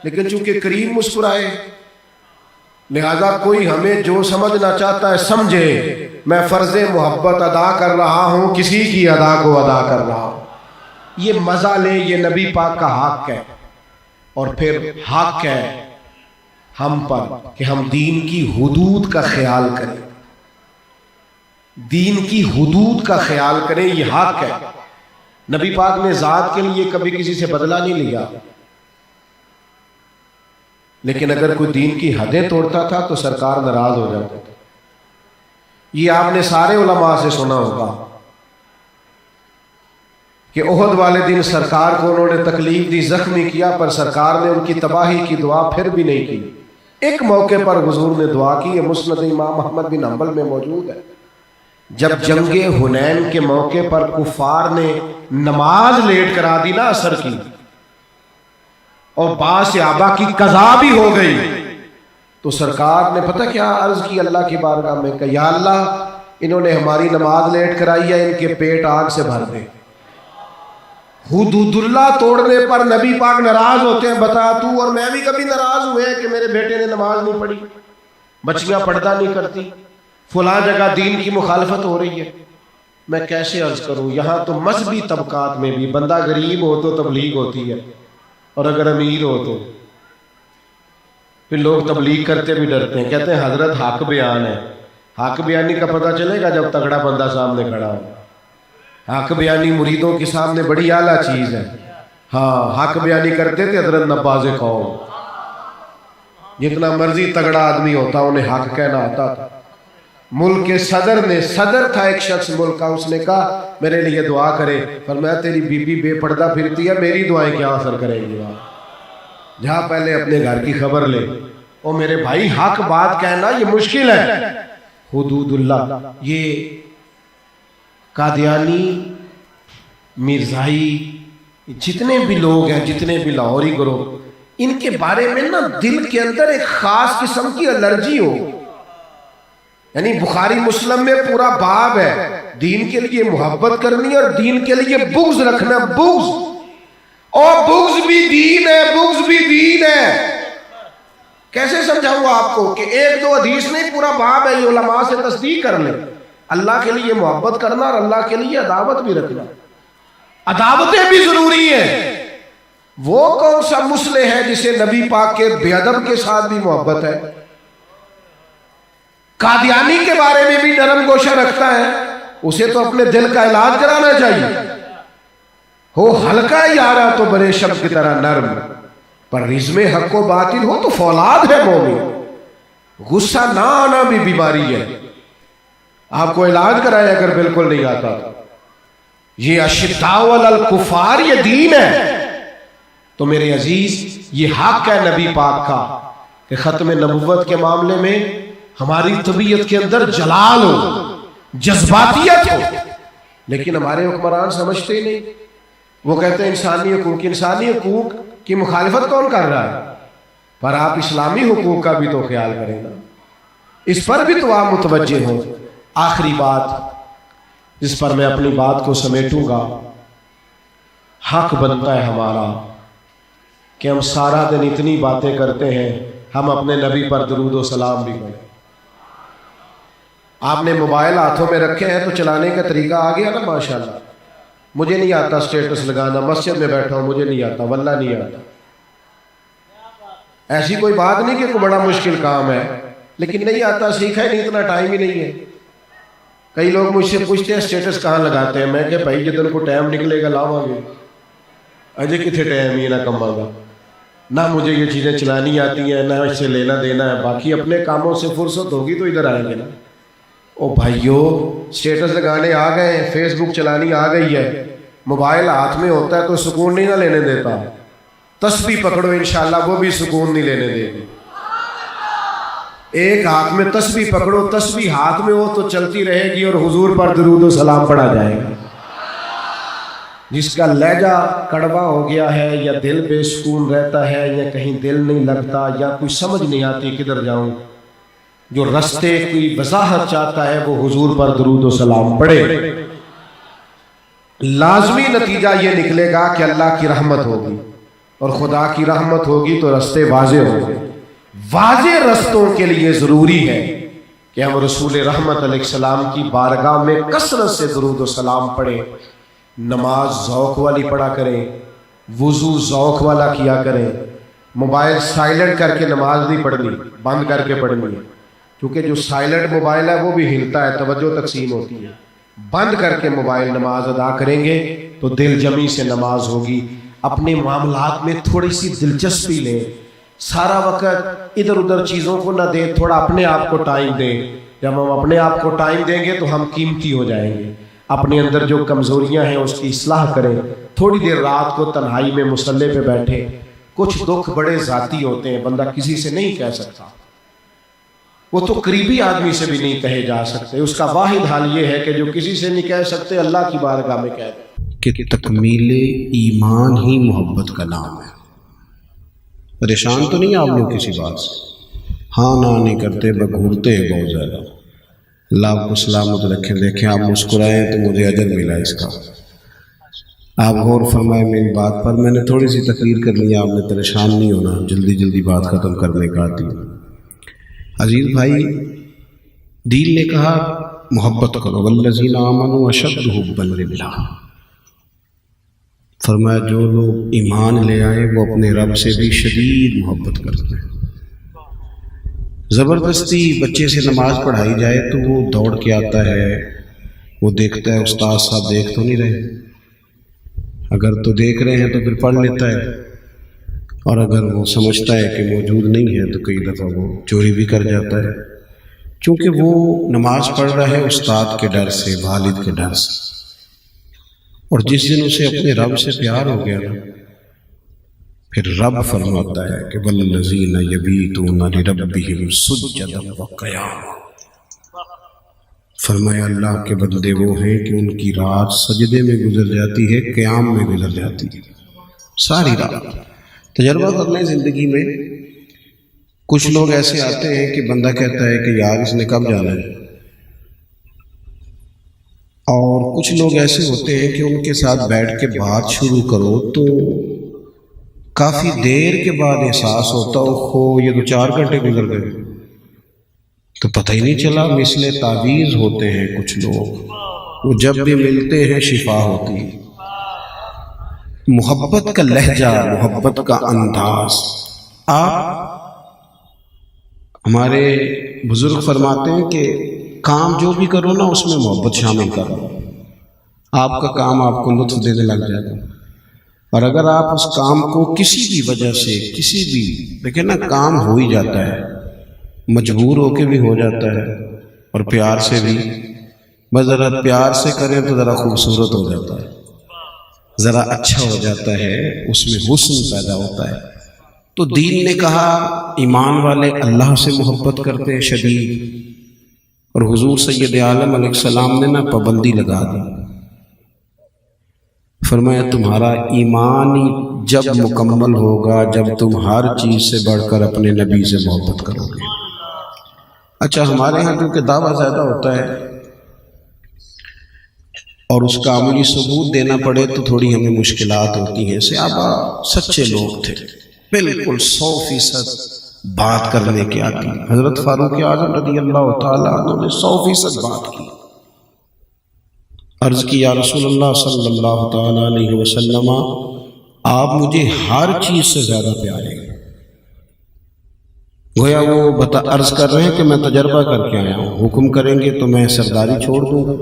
لیکن چونکہ کریم مسکرائے لہذا کوئی ہمیں جو سمجھنا چاہتا ہے سمجھے. میں فرض محبت ادا کر رہا ہوں, کسی کی ادا کو ادا کر رہا ہوں. یہ مزہ لے, یہ نبی پاک کا حق ہے. اور پھر حق ہے ہم پر کہ ہم دین کی حدود کا خیال کریں, دین کی حدود کا خیال کریں. یہ حق ہے. نبی پاک نے ذات کے لیے کبھی کسی سے بدلہ نہیں لیا, لیکن اگر کوئی دین کی حدیں توڑتا تھا تو سرکار ناراض ہو جاتے تھے. یہ آپ نے سارے علماء سے سنا ہوگا کہ احد والے دن سرکار کو انہوں نے تکلیف دی, زخمی کیا, پر سرکار نے ان کی تباہی کی دعا پھر بھی نہیں کی. ایک موقع پر حضور نے دعا کی, یہ مسند امام احمد بن حنبل میں موجود ہے. جب جنگ حنین کے موقع پر کفار نے نماز لیٹ کرا دی نا عصر کی, اور بعض صحابہ کی قضا بھی ہو گئی, تو سرکار نے پتہ کیا عرض کی اللہ کی بارگاہ میں کہ یا اللہ انہوں نے ہماری نماز لیٹ کرائی ہے, ان کے پیٹ آگ سے بھر دے. حدود اللہ توڑنے پر نبی پاک ناراض ہوتے ہیں. بتا تو اور میں بھی کبھی ناراض ہوئے کہ میرے بیٹے نے نماز نہیں پڑھی, بچیاں پردہ نہیں کرتی, فلاں جگہ دین کی مخالفت ہو رہی ہے. میں کیسے عرض کروں, یہاں تو مذہبی طبقات میں بھی بندہ غریب ہو تو تبلیغ ہوتی ہے, اور اگر امیر ہو تو پھر لوگ تبلیغ کرتے بھی ڈرتے ہیں, کہتے ہیں حضرت حق بیان ہے. حق بیانی کا پتہ چلے گا جب تگڑا بندہ سامنے کھڑا ہو. حق بیانی مریدوں کے سامنے بڑی اعلیٰ چیز ہے. ہاں حق بیانی کرتے تھے حضرت نباز قوم, جتنا مرضی تگڑا آدمی ہوتا انہیں حق کہنا آتا تھا. ملک کے صدر تھا ایک شخص ملک کا, اس نے کہا میرے لیے دعا کرے. فرمایا تیری بی بی بے پردہ پھرتی ہے, میری دعائیں کیا اثر کریں گی؟ جہاں پہلے اپنے گھر کی خبر لے. او میرے بھائی حق بات کہنا یہ مشکل ہے. حدود اللہ, یہ قادیانی, مرزائی, جتنے بھی لوگ ہیں, جتنے بھی لاہوری گروہ, ان کے بارے میں نا دل کے اندر ایک خاص قسم کی الرجی ہو. یعنی بخاری مسلم میں پورا باب ہے دین کے لیے محبت کرنی اور دین کے لیے بغض رکھنا. بغض, اور بغض بھی دین ہے, بغض بھی دین ہے. کیسے سمجھاؤں آپ کو کہ ایک دو حدیث نہیں, پورا باب ہے, یہ علماء سے تصدیق کر لیں. اللہ کے لیے محبت کرنا اور اللہ کے لیے عداوت بھی رکھنا. عداوتیں بھی ضروری ہیں. وہ کون سا مسلح ہے جسے نبی پاک کے بے ادب کے ساتھ بھی محبت ہے؟ قادیانی کے بارے میں بھی نرم گوشہ رکھتا ہے, اسے تو اپنے دل کا علاج کرانا چاہیے. ہو ہلکا یارا تو بڑے شب کی طرح نرم, پر رزم حق و باطل ہو تو فولاد ہے مومن. غصہ نہ آنا بھی بیماری ہے. آپ کو علاج کرائے اگر بالکل نہیں آتا. یہ اشداء علی الکفار یہ دین ہے. تو میرے عزیز یہ حق ہے نبی پاک کا کہ ختم نبوت کے معاملے میں ہماری طبیعت کے اندر جلال ہو, جذباتیت ہو. لیکن ہمارے حکمران سمجھتے ہی نہیں. وہ کہتے ہیں انسانی حقوق. انسانی حقوق کی مخالفت کون کر رہا ہے؟ پر آپ اسلامی حقوق کا بھی تو خیال کریں نا, اس پر بھی تو آپ متوجہ ہوں. آخری بات جس پر میں اپنی بات کو سمیٹوں گا, حق بنتا ہے ہمارا کہ ہم سارا دن اتنی باتیں کرتے ہیں, ہم اپنے نبی پر درود و سلام بھی پڑھیں. آپ نے موبائل ہاتھوں میں رکھے ہیں تو چلانے کا طریقہ آ گیا نا ماشاءاللہ. مجھے نہیں آتا سٹیٹس لگانا, مسجد میں بیٹھا ہوں مجھے نہیں آتا, واللہ نہیں آتا. ایسی کوئی بات نہیں کہ کوئی بڑا مشکل کام ہے, لیکن نہیں آتا, سیکھا ہی نہیں, اتنا ٹائم ہی نہیں ہے. کئی لوگ مجھ سے پوچھتے ہیں اسٹیٹس کہاں لگاتے ہیں، میں کہ بھائی جدن کو ٹائم نکلے گا لاواں گے، اجے کتنے ٹائم ہی نہ کماں گا، نہ مجھے یہ چیزیں چلانی آتی ہیں، نہ اس سے لینا دینا ہے، باقی اپنے کاموں سے فرصت ہوگی تو ادھر آئیں گے نا۔ او بھائیو، اسٹیٹس لگانے آ گئے ہیں، فیس بک چلانی آ گئی ہے، موبائل ہاتھ میں ہوتا ہے تو سکون نہیں نہ لینے دیتا، تسبیح پکڑو انشاءاللہ وہ بھی سکون نہیں لینے دے گی۔ ایک ہاتھ میں تسبیح پکڑو، تسبیح ہاتھ میں ہو تو چلتی رہے گی اور حضور پر درود و سلام پڑھا جائے گا۔ جس کا لہجہ کڑوا ہو گیا ہے یا دل بے سکون رہتا ہے یا کہیں دل نہیں لگتا یا کوئی سمجھ نہیں آتی کدھر جاؤں، جو رستے کی وضاحت چاہتا ہے وہ حضور پر درود و سلام پڑھے۔ لازمی نتیجہ یہ نکلے گا کہ اللہ کی رحمت ہوگی، اور خدا کی رحمت ہوگی تو رستے واضح ہوں گے۔ واضح رستوں کے لیے ضروری ہے کہ ہم رسول رحمت علیہ السلام کی بارگاہ میں کثرت سے درود و سلام پڑھیں، نماز ذوق والی پڑھا کریں، وضو ذوق والا کیا کریں، موبائل سائلنٹ کر کے نماز نہیں پڑھنی، بند کر کے پڑھنی ہے، کیونکہ جو سائلنٹ موبائل ہے وہ بھی ہلتا ہے، توجہ تقسیم ہوتی ہے۔ بند کر کے موبائل نماز ادا کریں گے تو دل جمی سے نماز ہوگی۔ اپنے معاملات میں تھوڑی سی دلچسپی لیں، سارا وقت ادھر ادھر چیزوں کو نہ دیں، تھوڑا اپنے آپ کو ٹائم دیں۔ جب ہم اپنے آپ کو ٹائم دیں گے تو ہم قیمتی ہو جائیں گے۔ اپنے اندر جو کمزوریاں ہیں اس کی اصلاح کریں، تھوڑی دیر رات کو تنہائی میں مصلی پہ بیٹھے۔ کچھ دکھ بڑے ذاتی ہوتے ہیں، بندہ کسی سے نہیں کہہ سکتا، وہ تو قریبی آدمی سے بھی نہیں کہے جا سکتے۔ اس کا واحد حال یہ ہے کہ جو کسی سے نہیں کہہ سکتے اللہ کی بارگاہ میں کہہ دیں کہ تکمیل ایمان ہی محبت کا نام ہے۔ پریشان تو نہیں آپ لوگ کسی بات سے؟ ہاں نہ نہیں کرتے، بگھورتے ہیں بہت زیادہ۔ اللہ آپ کو سلامت رکھیں۔ دیکھیں آپ مسکرائیں تو مجھے اجر ملا اس کا۔ آپ غور فرمائیں میری بات پر، میں نے تھوڑی سی تقریر کر لی، آپ نے پریشان نہیں ہونا، جلدی جلدی بات ختم کرنے کا آتی۔ عزیز بھائی، دین نے کہا محبت کرو، والذین آمنوا اشد حبا للہ۔ فرمایا جو لوگ ایمان لے آئے وہ اپنے رب سے بھی شدید محبت کرتے ہیں۔ زبردستی بچے سے نماز پڑھائی جائے تو وہ دوڑ کے آتا ہے، وہ دیکھتا ہے استاد صاحب دیکھ تو نہیں رہے، اگر تو دیکھ رہے ہیں تو پھر پڑھ لیتا ہے، اور اگر وہ سمجھتا ہے کہ موجود نہیں ہے تو کئی دفعہ وہ چوری بھی کر جاتا ہے، کیونکہ وہ نماز پڑھ رہا ہے استاد کے ڈر سے، والد کے ڈر سے۔ اور جس دن اسے اپنے رب سے پیار ہو گیا نا، پھر رب فرماتا ہے کہ والذین یبیتون لربہم سجدا وقیاما۔ فرمایا اللہ کے بندے وہ ہیں کہ ان کی رات سجدے میں گزر جاتی ہے، قیام میں گزر جاتی ہے، ساری رات۔ تجربہ کرنا ہے زندگی میں۔ کچھ لوگ ایسے آتے ہیں کہ بندہ کہتا ہے کہ یار اس نے کب جانا ہے، اور کچھ لوگ ایسے ہوتے ہیں کہ ان کے ساتھ بیٹھ کے بات شروع کرو تو کافی دیر کے بعد احساس ہوتا ہو یہ تو 4 گھنٹے گزر گئے، تو پتہ ہی نہیں چلا۔ مثل تعویذ ہوتے ہیں کچھ لوگ، وہ جب بھی ملتے ہیں شفا ہوتی ہے۔ محبت کا لہجہ، محبت کا انداز۔ آپ ہمارے بزرگ فرماتے ہیں کہ کام جو بھی کرو نا اس میں محبت شامل کرو، آپ کا کام آپ کو لطف دینے لگ جائے گا۔ اور اگر آپ اس کام کو کسی بھی وجہ سے، کسی بھی، دیکھیں نا کام ہو ہی جاتا ہے، مجبور ہو کے بھی ہو جاتا ہے اور پیار سے بھی، بس ذرا پیار سے کریں تو ذرا خوبصورت ہو جاتا ہے، ذرا اچھا ہو جاتا ہے، اس میں حسن پیدا ہوتا ہے۔ تو دین نے کہا ایمان والے اللہ سے محبت کرتے ہیں شدید، اور حضور سید عالم علیہ السلام نے نا پابندی لگا دی۔ فرمایا تمہارا ایمان ہی جب مکمل ہوگا جب تم ہر چیز سے بڑھ کر اپنے نبی سے محبت کرو گے۔ اچھا ہمارے ہاں کیونکہ دعویٰ زیادہ ہوتا ہے اور اس کا عملی ثبوت دینا پڑے تو تھوڑی ہمیں مشکلات ہوتی ہیں۔ صحابہ سچے لوگ تھے، بالکل 100% بات کرنے کے آتی۔ حضرت فاروق اعظم رضی اللہ تعالیٰ عنہ نے 100% بات کی۔ عرض کی یا رسول اللہ صلی اللہ تعالیٰ علیہ وسلم، آپ مجھے ہر چیز سے زیادہ پیارے ہیں، گویا وہ عرض کر رہے ہیں کہ میں تجربہ کر کے آیا ہوں، حکم کریں گے تو میں سرداری چھوڑ دوں گا،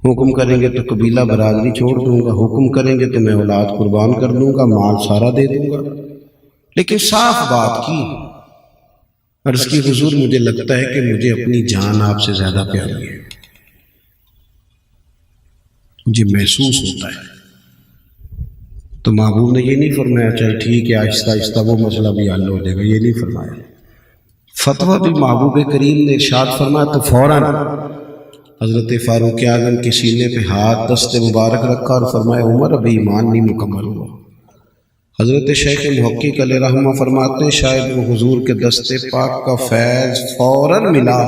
حکم کریں گے تو قبیلہ برادری چھوڑ دوں گا، حکم کریں گے تو میں اولاد قربان کر دوں گا، مال سارا دے دوں گا، لیکن صاف بات کی، عرض کی حضور مجھے لگتا ہے کہ مجھے اپنی جان آپ سے زیادہ پیاری ہے، مجھے محسوس ہوتا ہے۔ تو محبوب نے یہ نہیں فرمایا چل ٹھیک ہے آہستہ آہستہ وہ مسئلہ بھی حل ہو جائے گا، یہ نہیں فرمایا۔ فتویٰ بھی محبوب کریم نے ارشاد فرمایا تو فوراً حضرت فاروق اعظم کے سینے پہ ہاتھ دست مبارک رکھا اور فرمایا عمر ابھی ایمان نہیں مکمل ہوا۔ حضرت شیخ محقق علیہ رحمہ فرماتے ہیں شاید وہ حضور کے دست پاک کا فیض فوراً ملا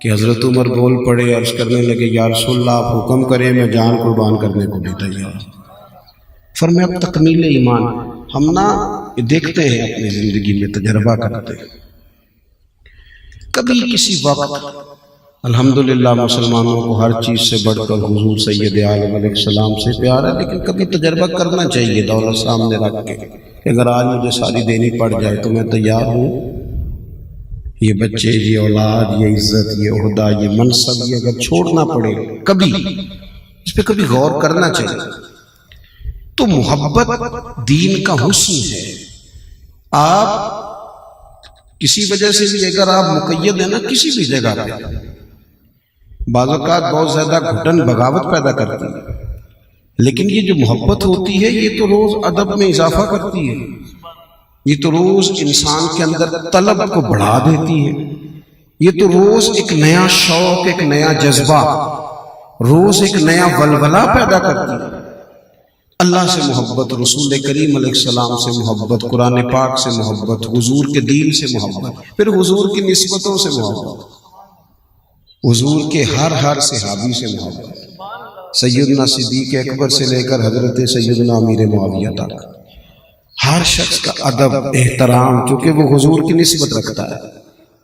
کہ حضرت عمر بول پڑے، عرض کرنے لگے یا رسول اللہ آپ حکم کریں میں جان قربان کرنے کو بھی تیار۔ فرمایا اب تکمیل ایمان ہم نہ دیکھتے ہیں اپنی زندگی میں تجربہ کرتے ہیں، کبھی کسی وقت الحمدللہ مسلمانوں کو ہر چیز سے بڑھ کر حضور سید عالم علیہ السلام سے پیار ہے، لیکن کبھی تجربہ کرنا چاہیے دولت سامنے رکھ کے کہ اگر آج مجھے ساری دینی پڑ جائے تو میں تیار ہوں، یہ بچے، یہ اولاد، یہ عزت، یہ عہدہ، یہ منصب، یہ اگر چھوڑنا پڑے کبھی اس پہ کبھی غور کرنا چاہیے۔ تو محبت دین کا حسن ہے۔ آپ کسی وجہ سے بھی اگر آپ مقید ہیں نا کسی بھی جگہ پہ، بعض اوقات بہت زیادہ گھٹن بغاوت پیدا کرتی ہے، لیکن یہ جو محبت ہوتی ہے یہ تو روز ادب میں اضافہ کرتی ہے، یہ تو روز انسان کے اندر طلب کو بڑھا دیتی ہے، یہ تو روز ایک نیا شوق، ایک نیا جذبہ، روز ایک نیا ولولہ پیدا کرتی ہے۔ اللہ سے محبت، رسول کریم علیہ السلام سے محبت، قرآن پاک سے محبت، حضور کے دین سے محبت، پھر حضور کی نسبتوں سے محبت، حضور کے ہر صحابی سے محبت، سیدنا صدیق اکبر سے لے کر حضرت سیدنا امیر معاویہ تک، ہر شخص کا ادب، احترام، چونکہ وہ حضور کی نسبت رکھتا ہے،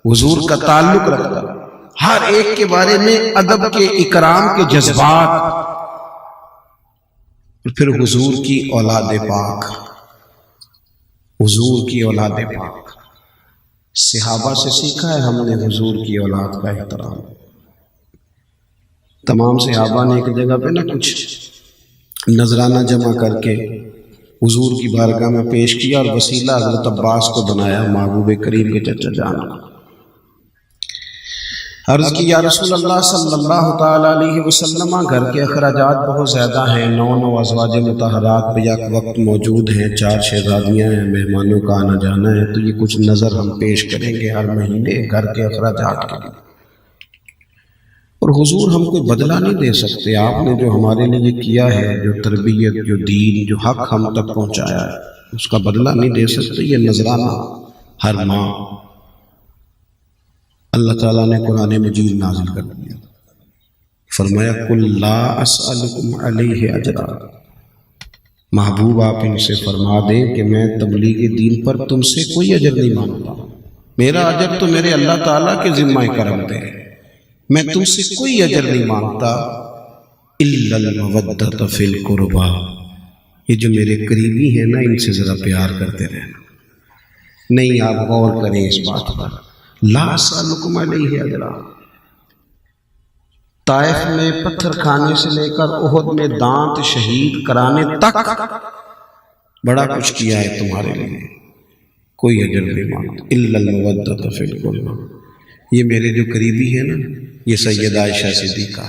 حضور کا تعلق رکھتا ہے، ہر ایک کے بارے میں ادب کے، اکرام کے جذبات، پھر حضور کی اولاد پاک، حضور کی اولاد پاک، صحابہ سے سیکھا ہے ہم نے حضور کی اولاد کا احترام۔ تمام صحابہ نے ایک جگہ پہ نا کچھ نذرانہ جمع کر کے حضور کی بارگاہ میں پیش کیا اور وسیلہ حضرت عباس کو بنایا، محبوب کریم کے چچا جان کو۔ عرض کی یا رسول اللہ صلی اللہ تعالیٰ علیہ وسلم گھر کے اخراجات بہت زیادہ ہیں، 9 ازواج مطہرات پہ یک وقت موجود ہیں، 4 شہزادیاں ہیں، مہمانوں کا آنا جانا ہے، تو یہ کچھ نظر ہم پیش کریں گے ہر مہینے گھر کے اخراجات کے لیے، اور حضور ہم کوئی بدلہ نہیں دے سکتے، آپ نے جو ہمارے لیے کیا ہے، جو تربیت، جو دین، جو حق ہم تک پہنچایا ہے، اس کا بدلہ نہیں دے سکتے، یہ نذرانہ ہر ماہ۔ اللہ تعالیٰ نے قرآن مجید نازل کر دیا، فرمایا قل لا اسألکم علیہ اجرا، محبوب آپ ان سے فرما دیں کہ میں تبلیغ دین پر تم سے کوئی اجر نہیں مانگتا، میرا اجر تو میرے اللہ تعالیٰ کے ذمہ کرم پہ ہے، میں تم سے کوئی اجر نہیں مانگتا، الا المودۃ فی القربى، یہ جو میرے قریبی ہیں نا ان سے ذرا پیار کرتے رہنا۔ نہیں، آپ غور کریں اس بات پر، لا اسألکم علیہ اجرا، طائف میں پتھر کھانے سے لے کر احد میں دانت شہید کرانے تک بڑا کچھ کیا ہے تمہارے لیے، کوئی اجر نہیں مانگتا، الا المودۃ فی القربى، یہ میرے جو قریبی ہیں نا، یہ سیدہ عائشہ صدیقہ،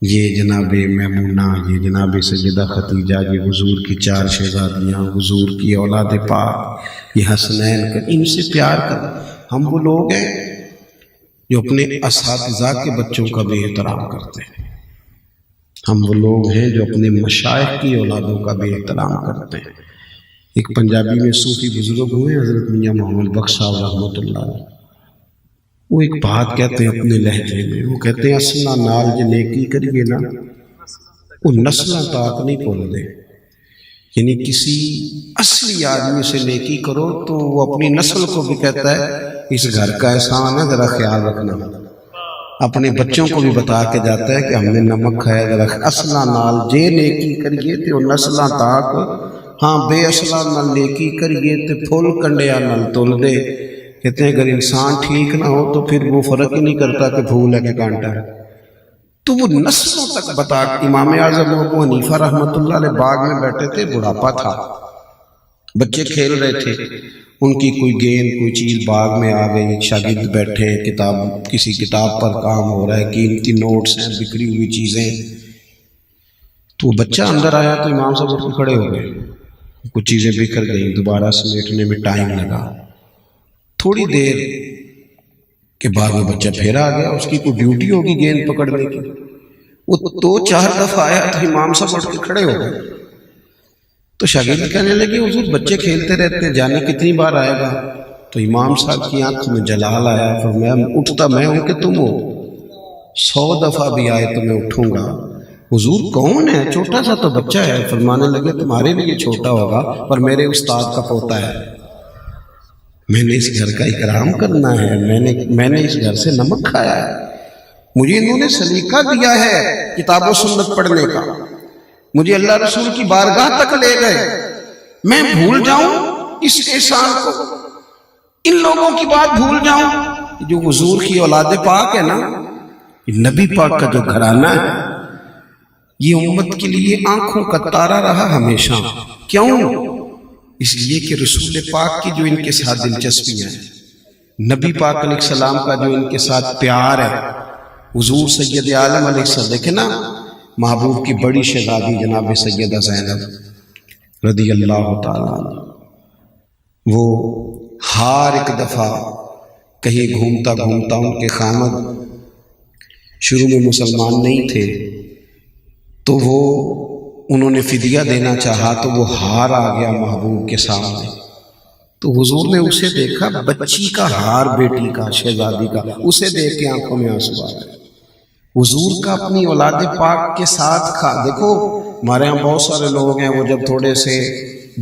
یہ جناب میمونہ، یہ جناب سیدہ خدیجہ، یہ حضور کی 4 شہزادیاں، حضور کی اولاد پاک، یہ حسنین، ان سے پیار کر۔ ہم وہ لوگ ہیں جو اپنے اساتذہ کے بچوں کا بھی احترام کرتے ہیں، ہم وہ لوگ ہیں جو اپنے مشائخ کی اولادوں کا بھی احترام کرتے ہیں۔ ایک پنجابی میں صوفی بزرگ ہوئے حضرت میاں محمد بخش صاحب رحمۃ اللہ علیہ، وہ ایک بات کہتے ہیں اپنے لہجے میں، وہ کہتے ہیں اصلہ نال جو نیکی کریے نا وہ نسلیں تاک نہیں بھول دے، یعنی کسی اصلی آدمی سے نیکی کرو تو وہ اپنی نسل کو بھی کہتا ہے اس گھر کا احسان ہے ذرا خیال رکھنا، اپنے بچوں کو بھی بتا کے جاتا ہے کہ ہم نے نمک کھایا ذرا اصلہ نال جے نیکی کریے تو نسلیں تاک ہاں بے اصلہ نہ نیکی کریے تے پھول کنڈیا نل تل دے. کہتے ہیں اگر انسان ٹھیک نہ ہو تو پھر وہ فرق ہی نہیں کرتا کہ پھول ہے کہ کانٹا ہے. تو وہ نسلوں تک بتا. امام اعظم ابو حنیفہ رحمۃ اللہ علیہ باغ میں بیٹھے تھے, بڑھاپا تھا, بچے کھیل رہے تھے, ان کی کوئی گیند کوئی چیز باغ میں آ گئی, شاگرد بیٹھے, کتاب کسی کتاب پر کام ہو رہا ہے, قیمتی نوٹس ہیں, بکھری ہوئی چیزیں. تو بچہ اندر آیا تو امام صاحب اٹھ کے کھڑے ہو گئے, کچھ چیزیں بکھر گئیں, دوبارہ سمیٹنے میں ٹائم لگا. تھوڑی دیر کے بعد وہ بچہ پھر آ گیا, اس کی کوئی ڈیوٹی ہوگی گیند پکڑنے کی. وہ 2-4 دفعہ آیا تو امام صاحب اٹھ کے کھڑے ہو گئے. تو شاگرد کہنے لگے حضور بچے کھیلتے رہتے ہیں, جانے کتنی بار آئے گا. تو امام صاحب کی آنکھ میں جلال آیا, فرمایا اٹھتا میں ہوں کہ تم ہو, 100 دفعہ بھی آئے تو میں اٹھوں گا. حضور کون ہے؟ چھوٹا سا تو بچہ ہے. فرمانے لگے تمہارے لیے چھوٹا ہوگا پر میرے استاد کا پوتا ہے, میں نے اس گھر کا اکرام کرنا ہے, میں نے اس گھر سے نمک کھایا ہے, مجھے انہوں نے سلیقہ دیا ہے کتاب و سنت پڑھنے کا, مجھے اللہ رسول کی بارگاہ تک لے گئے, میں بھول جاؤں اس احسان کو, ان لوگوں کی بات بھول جاؤں. جو حضور کی اولاد پاک ہے نا, نبی پاک کا جو گھرانہ ہے, یہ امت کے لیے آنکھوں کا تارا رہا ہمیشہ. کیوں؟ اس لیے کہ رسول پاک کی جو ان کے ساتھ دلچسپیاں ہیں, نبی پاک علیہ السلام کا جو ان کے ساتھ پیار ہے, حضور سید عالم علیہ السلام دیکھیں نا, محبوب کی بڑی شہزادی جناب سیدہ زینب رضی اللہ تعالیٰ عنہ, وہ ہر ایک دفعہ کہیں گھومتا گھومتا, ان کے خامد شروع میں مسلمان نہیں تھے, تو وہ انہوں نے فدیہ دینا چاہا تو وہ ہار آ گیا محبوب کے سامنے. تو حضور نے اسے دیکھا, بچی کا ہار بیٹی کا, شہزادی کا, اسے دیکھ کے آنکھوں میں آنسو آ گئے. حضور کا اپنی اولاد پاک کے ساتھ دیکھو ہمارے یہاں بہت سارے لوگ ہیں, وہ جب تھوڑے سے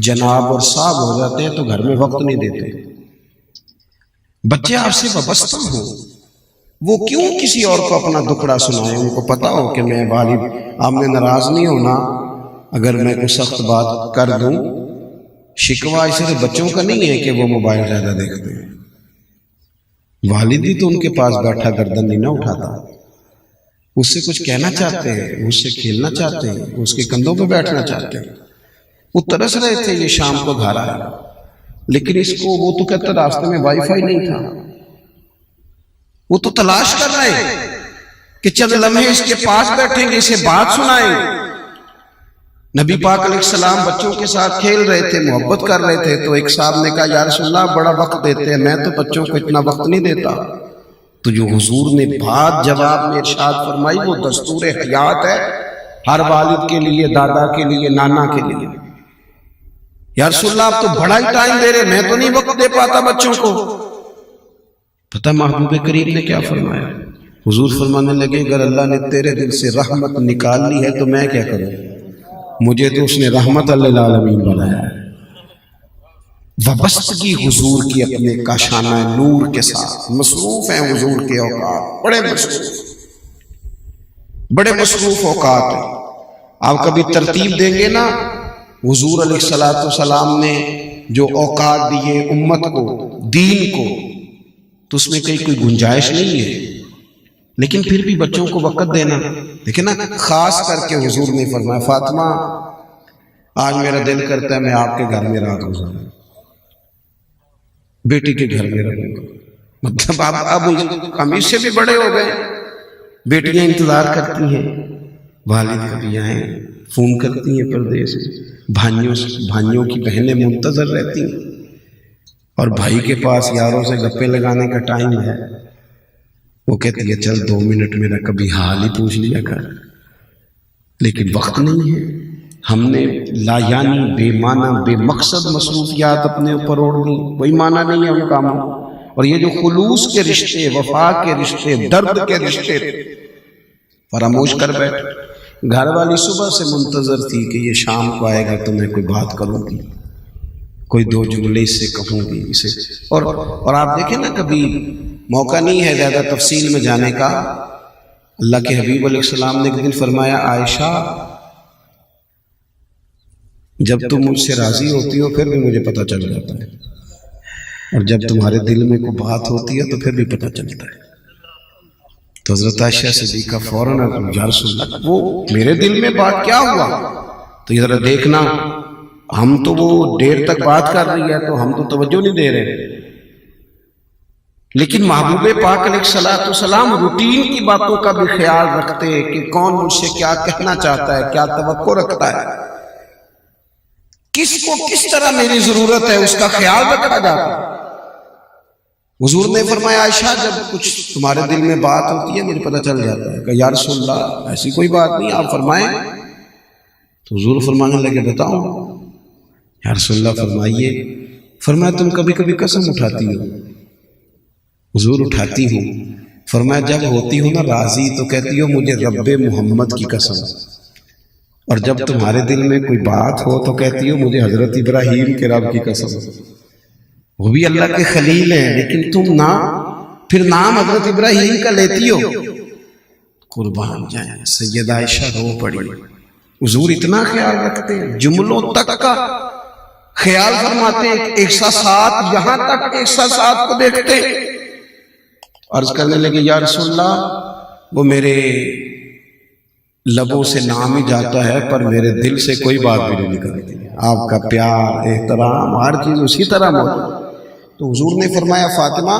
جناب اور صاحب ہو جاتے ہیں تو گھر میں وقت نہیں دیتے. بچے آپ سے وابستہ ہوں, وہ کیوں کسی اور کو اپنا دکھڑا سنائیں؟ ان کو پتا ہو کہ میں والد, آپ نے ناراض نہیں ہونا اگر میں کوئی سخت بات کر دوں. شکوہ اسے بچوں کا نہیں ہے کہ وہ موبائل زیادہ دیکھتے ہیں, والد بھی تو ان کے پاس بیٹھا گردن نہیں نہ اٹھاتا, اس سے کچھ کہنا چاہتے ہیں, اس سے کھیلنا چاہتے ہیں, اس کے کندھوں پہ بیٹھنا چاہتے ہیں. وہ ترس رہے تھے یہ شام کو گھر آیا, لیکن اس کو وہ تو کہتا راستے میں وائی فائی نہیں تھا, وہ تو تلاش کر رہے کہ چند لمحے اس کے پاس بیٹھیں گے, اسے بات سنائیں. نبی پاک علیہ السلام بچوں کے ساتھ کھیل رہے تھے, محبت کر رہے تھے, تو ایک صاحب نے کہا یا رسول اللہ بڑا وقت دیتے ہیں, میں تو بچوں کو اتنا وقت نہیں دیتا. تو جو حضور نے بات جواب میں ارشاد فرمائی وہ دستور حیات ہے ہر والد کے لیے, دادا کے لیے, نانا کے لیے. یا رسول اللہ آپ تو بڑا ہی ٹائم دے رہے, میں تو نہیں وقت دے پاتا بچوں کو. پتہ محبوب کریم نے کیا فرمایا؟ حضور فرمانے لگے اگر اللہ نے تیرے دل سے رحمت نکال لی ہے تو میں کیا کروں, مجھے تو اس نے رحمت للعالمین بنایا ہے. وابستگی حضور کی اپنے کاشانہ نور کے ساتھ, مصروف ہیں حضور کے اوقات, بڑے مصروف اوقات ہیں. آپ کبھی ترتیب دیں گے نا, حضور علیہ السلام نے جو اوقات دیے امت کو, دین کو, تو اس میں کوئی گنجائش نہیں ہے, لیکن پھر بھی بچوں کو وقت دینا. دیکھیں نا, خاص کر کے حضور نے فرمایا فاطمہ آج میرا دل کرتا ہے میں آپ کے گھر میں رات گزاروں, بیٹی کے گھر میں رہوں گا. مطلب اب ہم اس سے بھی بڑے ہو گئے, بیٹیاں انتظار کرتی ہیں, والد کبھی آئیں, فون کرتی ہیں پردیس, بھائیوں کی بہنیں منتظر رہتی ہیں, اور بھائی کے پاس یاروں سے گپے لگانے کا ٹائم ہے, وہ کہتی ہے چل 2 منٹ میرا کبھی حال ہی پوچھ لیا کر, لیکن وقت نہیں ہے. ہم نے لا یعنی بے معنی بے مقصد مصروفیات اپنے اوپر اوڑھ لی, کوئی معنی نہیں ہے ان کاموں. اور یہ جو خلوص کے رشتے, وفا کے رشتے, درد کے رشتے فراموش کر بیٹھ. گھر والی صبح سے منتظر تھی کہ یہ شام کو آئے گا تو میں کوئی بات کروں گی, کوئی 2 جملے اس سے کہوں گی اسے. اور آپ دیکھیں نا, کبھی موقع نہیں ہے زیادہ تفصیل میں جانے کا. اللہ کے حبیب علیہ السلام نے ایک دن فرمایا عائشہ جب تم مجھ سے راضی ہوتی ہو پھر بھی مجھے پتہ چل جاتا ہے، اور جب تمہارے دل میں کوئی بات ہوتی ہے تو پھر بھی پتہ چلتا ہے۔ تو حضرت عائشہ صدیقہ فوراً یا رسول اللہ وہ میرے دل میں بات کیا ہوا؟ تو یہ ذرا دیکھنا، ہم تو وہ دیر تک بات کر رہی ہے تو ہم تو توجہ نہیں دے رہے، لیکن محبوب پاک علیہ الصلوۃ والسلام روٹین کی باتوں کا بھی خیال رکھتے کہ کون مجھ سے کیا کہنا چاہتا ہے، کیا توقع رکھتا ہے، کس کو کس طرح میری ضرورت ہے، اس کا خیال رکھا جاتا ہے۔ حضور نے فرمایا عائشہ جب کچھ تمہارے دل میں بات ہوتی ہے مجھے پتہ چل جاتا ہے کہ یا رسول اللہ ایسی کوئی بات نہیں، آپ فرمائیں۔ تو حضور فرمانے لگے بتاؤ یا رسول اللہ فرمائیے۔ فرمایا تم کبھی کبھی قسم اٹھاتی ہو؟ حضور اٹھاتی ہوں۔ فرمایا جب ہوتی ہو نا راضی تو کہتی ہو مجھے رب محمد کی قسم، اور جب تمہارے دل میں کوئی بات ہو تو کہتی ہو مجھے حضرت ابراہیم کے رب کی قسم، وہ بھی اللہ کے خلیل ہیں لیکن تم نہ پھر نام حضرت ابراہیم کا لیتی ہو۔ قربان جائیں سیدہ عائشہ رو پڑی۔ حضور اتنا خیال رکھتے ہیں، جملوں تک کا خیال فرماتے ہیں، احساسات یہاں تک احساسات کو دیکھتے ہیں۔ عرض کرنے لگے یا رسول اللہ وہ میرے لبوں سے نام ہی جاتا ہے پر میرے دل سے کوئی بات بھی نہیں نکلتی، آپ کا پیار احترام ہر چیز اسی طرح موجود۔ تو حضور نے فرمایا فاطمہ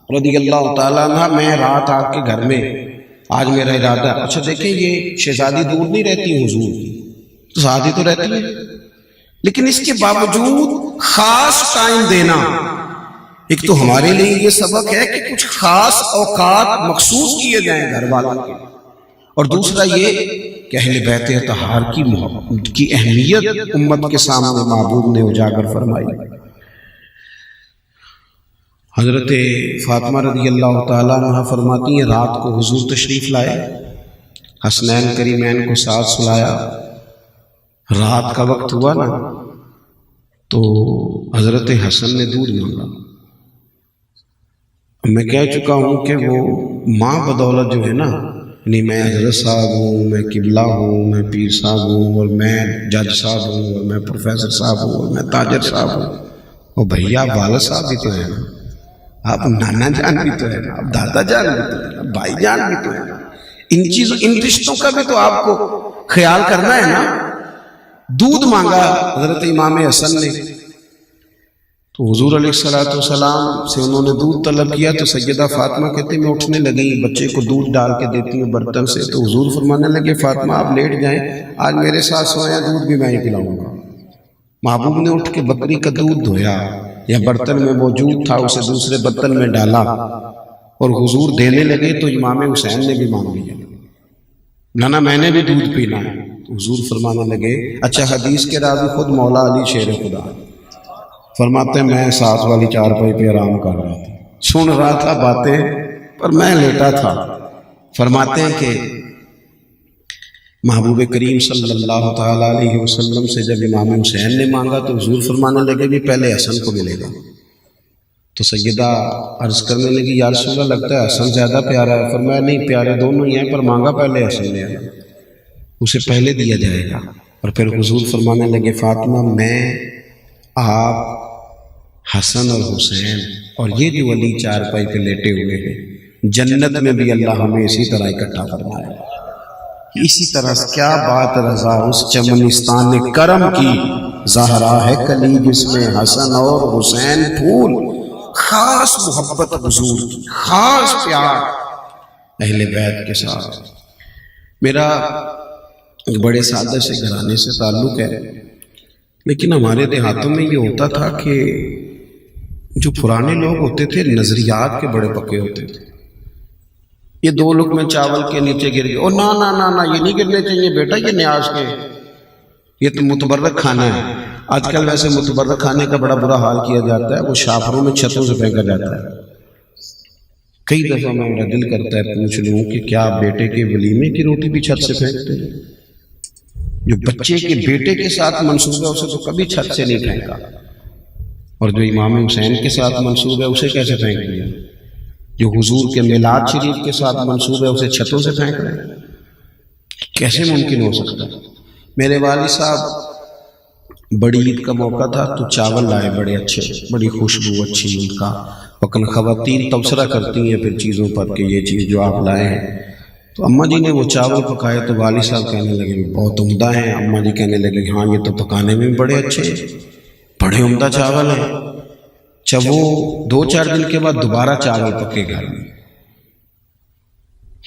رضی اللہ تعالیٰ عنہ میں رات آپ کے گھر میں آج میرا ارادہ، اچھا دیکھیں یہ شہزادی دور نہیں رہتی حضور کی، تو شادی تو رہتی ہے، لیکن اس کے باوجود خاص ٹائم دینا، ایک تو ہمارے لیے یہ سبق ہے کہ کچھ خاص اوقات مخصوص کیے جائیں گھر والوں کے، اور دوسرا یہ کہ اہل بیت اطہار کی محبت کی اہمیت امت کے سامنے محبوب نے اجاگر فرمائی۔ حضرت فاطمہ رضی اللہ تعالیٰ عنہ فرماتی ہیں رات کو حضور تشریف لائے، حسنین کریمین کو ساتھ سلایا، رات کا وقت ہوا نا تو حضرت حسن نے دودھ مانگا۔ میں کہہ چکا ہوں کہ وہ ماں بدولت جو ہے نا، یعنی میں حضرت صاحب ہوں، میں قبلہ ہوں، میں پیر صاحب ہوں، اور میں جج صاحب ہوں، اور میں پروفیسر صاحب ہوں، اور میں تاجر صاحب ہوں، اور بھیا والد صاحب بھی تو ہے نا، آپ نانا جان بھی تو ہے نا، آپ دادا جان بھی تو ہے نا، بھائی جان بھی تو ہے نا، ان چیزوں ان رشتوں کا بھی تو آپ کو خیال کرنا ہے نا۔ دودھ مانگا حضرت امام حسن نے، تو حضور علیہ الصلوۃ والسلام سے انہوں نے دودھ طلب کیا، تو سیدہ فاطمہ کہتے میں اٹھنے لگی، بچے کو دودھ ڈال کے دیتی ہوں برتن سے، تو حضور فرمانے لگے فاطمہ آپ لیٹ جائیں، آج میرے ساتھ سویا دودھ بھی میں ہی پلاؤں گا۔ محبوب نے اٹھ کے بکری کا دودھ دھویا، یا برتن میں موجود تھا اسے دوسرے برتن میں ڈالا، اور حضور دینے لگے تو امام حسین نے بھی مانگ لیا، نانا میں نے بھی دودھ پینا ہے۔ تو حضور فرمانے لگے اچھا حدیث کے راوی خود مولا علی شیر خدا فرماتے ہیں میں ساتھ والی چارپائی پہ آرام کر رہا تھا، سن رہا تھا باتیں پر میں لیٹا تھا۔ فرماتے ہیں کہ محبوب کریم صلی اللہ تعالیٰ علیہ وسلم سے جب امام حسین نے مانگا تو حضور فرمانے لگے کہ پہلے حسن کو ملے گا۔ تو سیدہ عرض کرنے لگی یا رسول اللہ لگتا ہے حسن زیادہ پیارا ہے۔ فرمایا نہیں پیارے دونوں ہی ہیں، پر مانگا پہلے حسن نے، اسے پہلے دیا جائے گا۔ اور پھر حضور فرمانے لگے فاطمہ میں آپ حسن اور حسین اور یہ جو علی چارپائی پہ لیٹے ہوئے ہیں جنت میں بھی اللہ ہمیں اسی طرح اکٹھا فرمائے۔ اسی طرح کیا بات رضا اس چمنستان نے کرم کی، زہرا ہے کلی جس میں حسن اور حسین پھول، خاص محبت حضور کی، خاص پیار اہل بیت کے ساتھ۔ میرا ایک بڑے سادہ سے گھرانے سے تعلق ہے، لیکن ہمارے دیہاتوں میں یہ ہوتا تھا کہ جو پرانے لوگ ہوتے تھے نظریات کے بڑے پکے ہوتے تھے۔ یہ دو لقمے چاول کے نیچے گر گئے، اور نہ یہ نہیں گرنے چاہیے بیٹا، یہ نیاز کے، یہ تو متبرک کھانا ہے۔ آج کل ویسے متبرک کھانے کا بڑا برا حال کیا جاتا ہے، وہ شافروں میں چھتوں سے پھینکا جاتا ہے۔ کئی دفعہ میرا دل کرتا ہے پوچھ لوں کہ کیا بیٹے کے ولیمے کی روٹی بھی چھت سے پھینکتے ہیں؟ جو بچے کے بیٹے کے ساتھ منسوب ہے اسے تو کبھی چھت سے نہیں پھینکا، اور جو امام حسین کے ساتھ منسوب ہے اسے کیسے پھینک دیا؟ جو حضور کے میلاد شریف کے ساتھ منسوب ہے اسے چھتوں سے پھینک رہے ہیں، کیسے ممکن ہو سکتا ہے؟ میرے والد صاحب بڑی عید کا موقع تھا تو چاول لائے بڑے اچھے، بڑی خوشبو اچھی ان کا، وکن خواتین تبصرہ کرتی ہیں پھر چیزوں پر کہ یہ چیز جو آپ لائے ہیں، تو اماں جی نے وہ چاول پکائے تو والد صاحب کہنے لگے بہت عمدہ ہیں، اماں جی کہنے لگے ہاں یہ تو پکانے میں بڑے اچھے ہیں، بڑے عمدہ چاول ہیں۔ جب وہ 2-4 دن کے بعد دوبارہ چاول پکے گھر میں،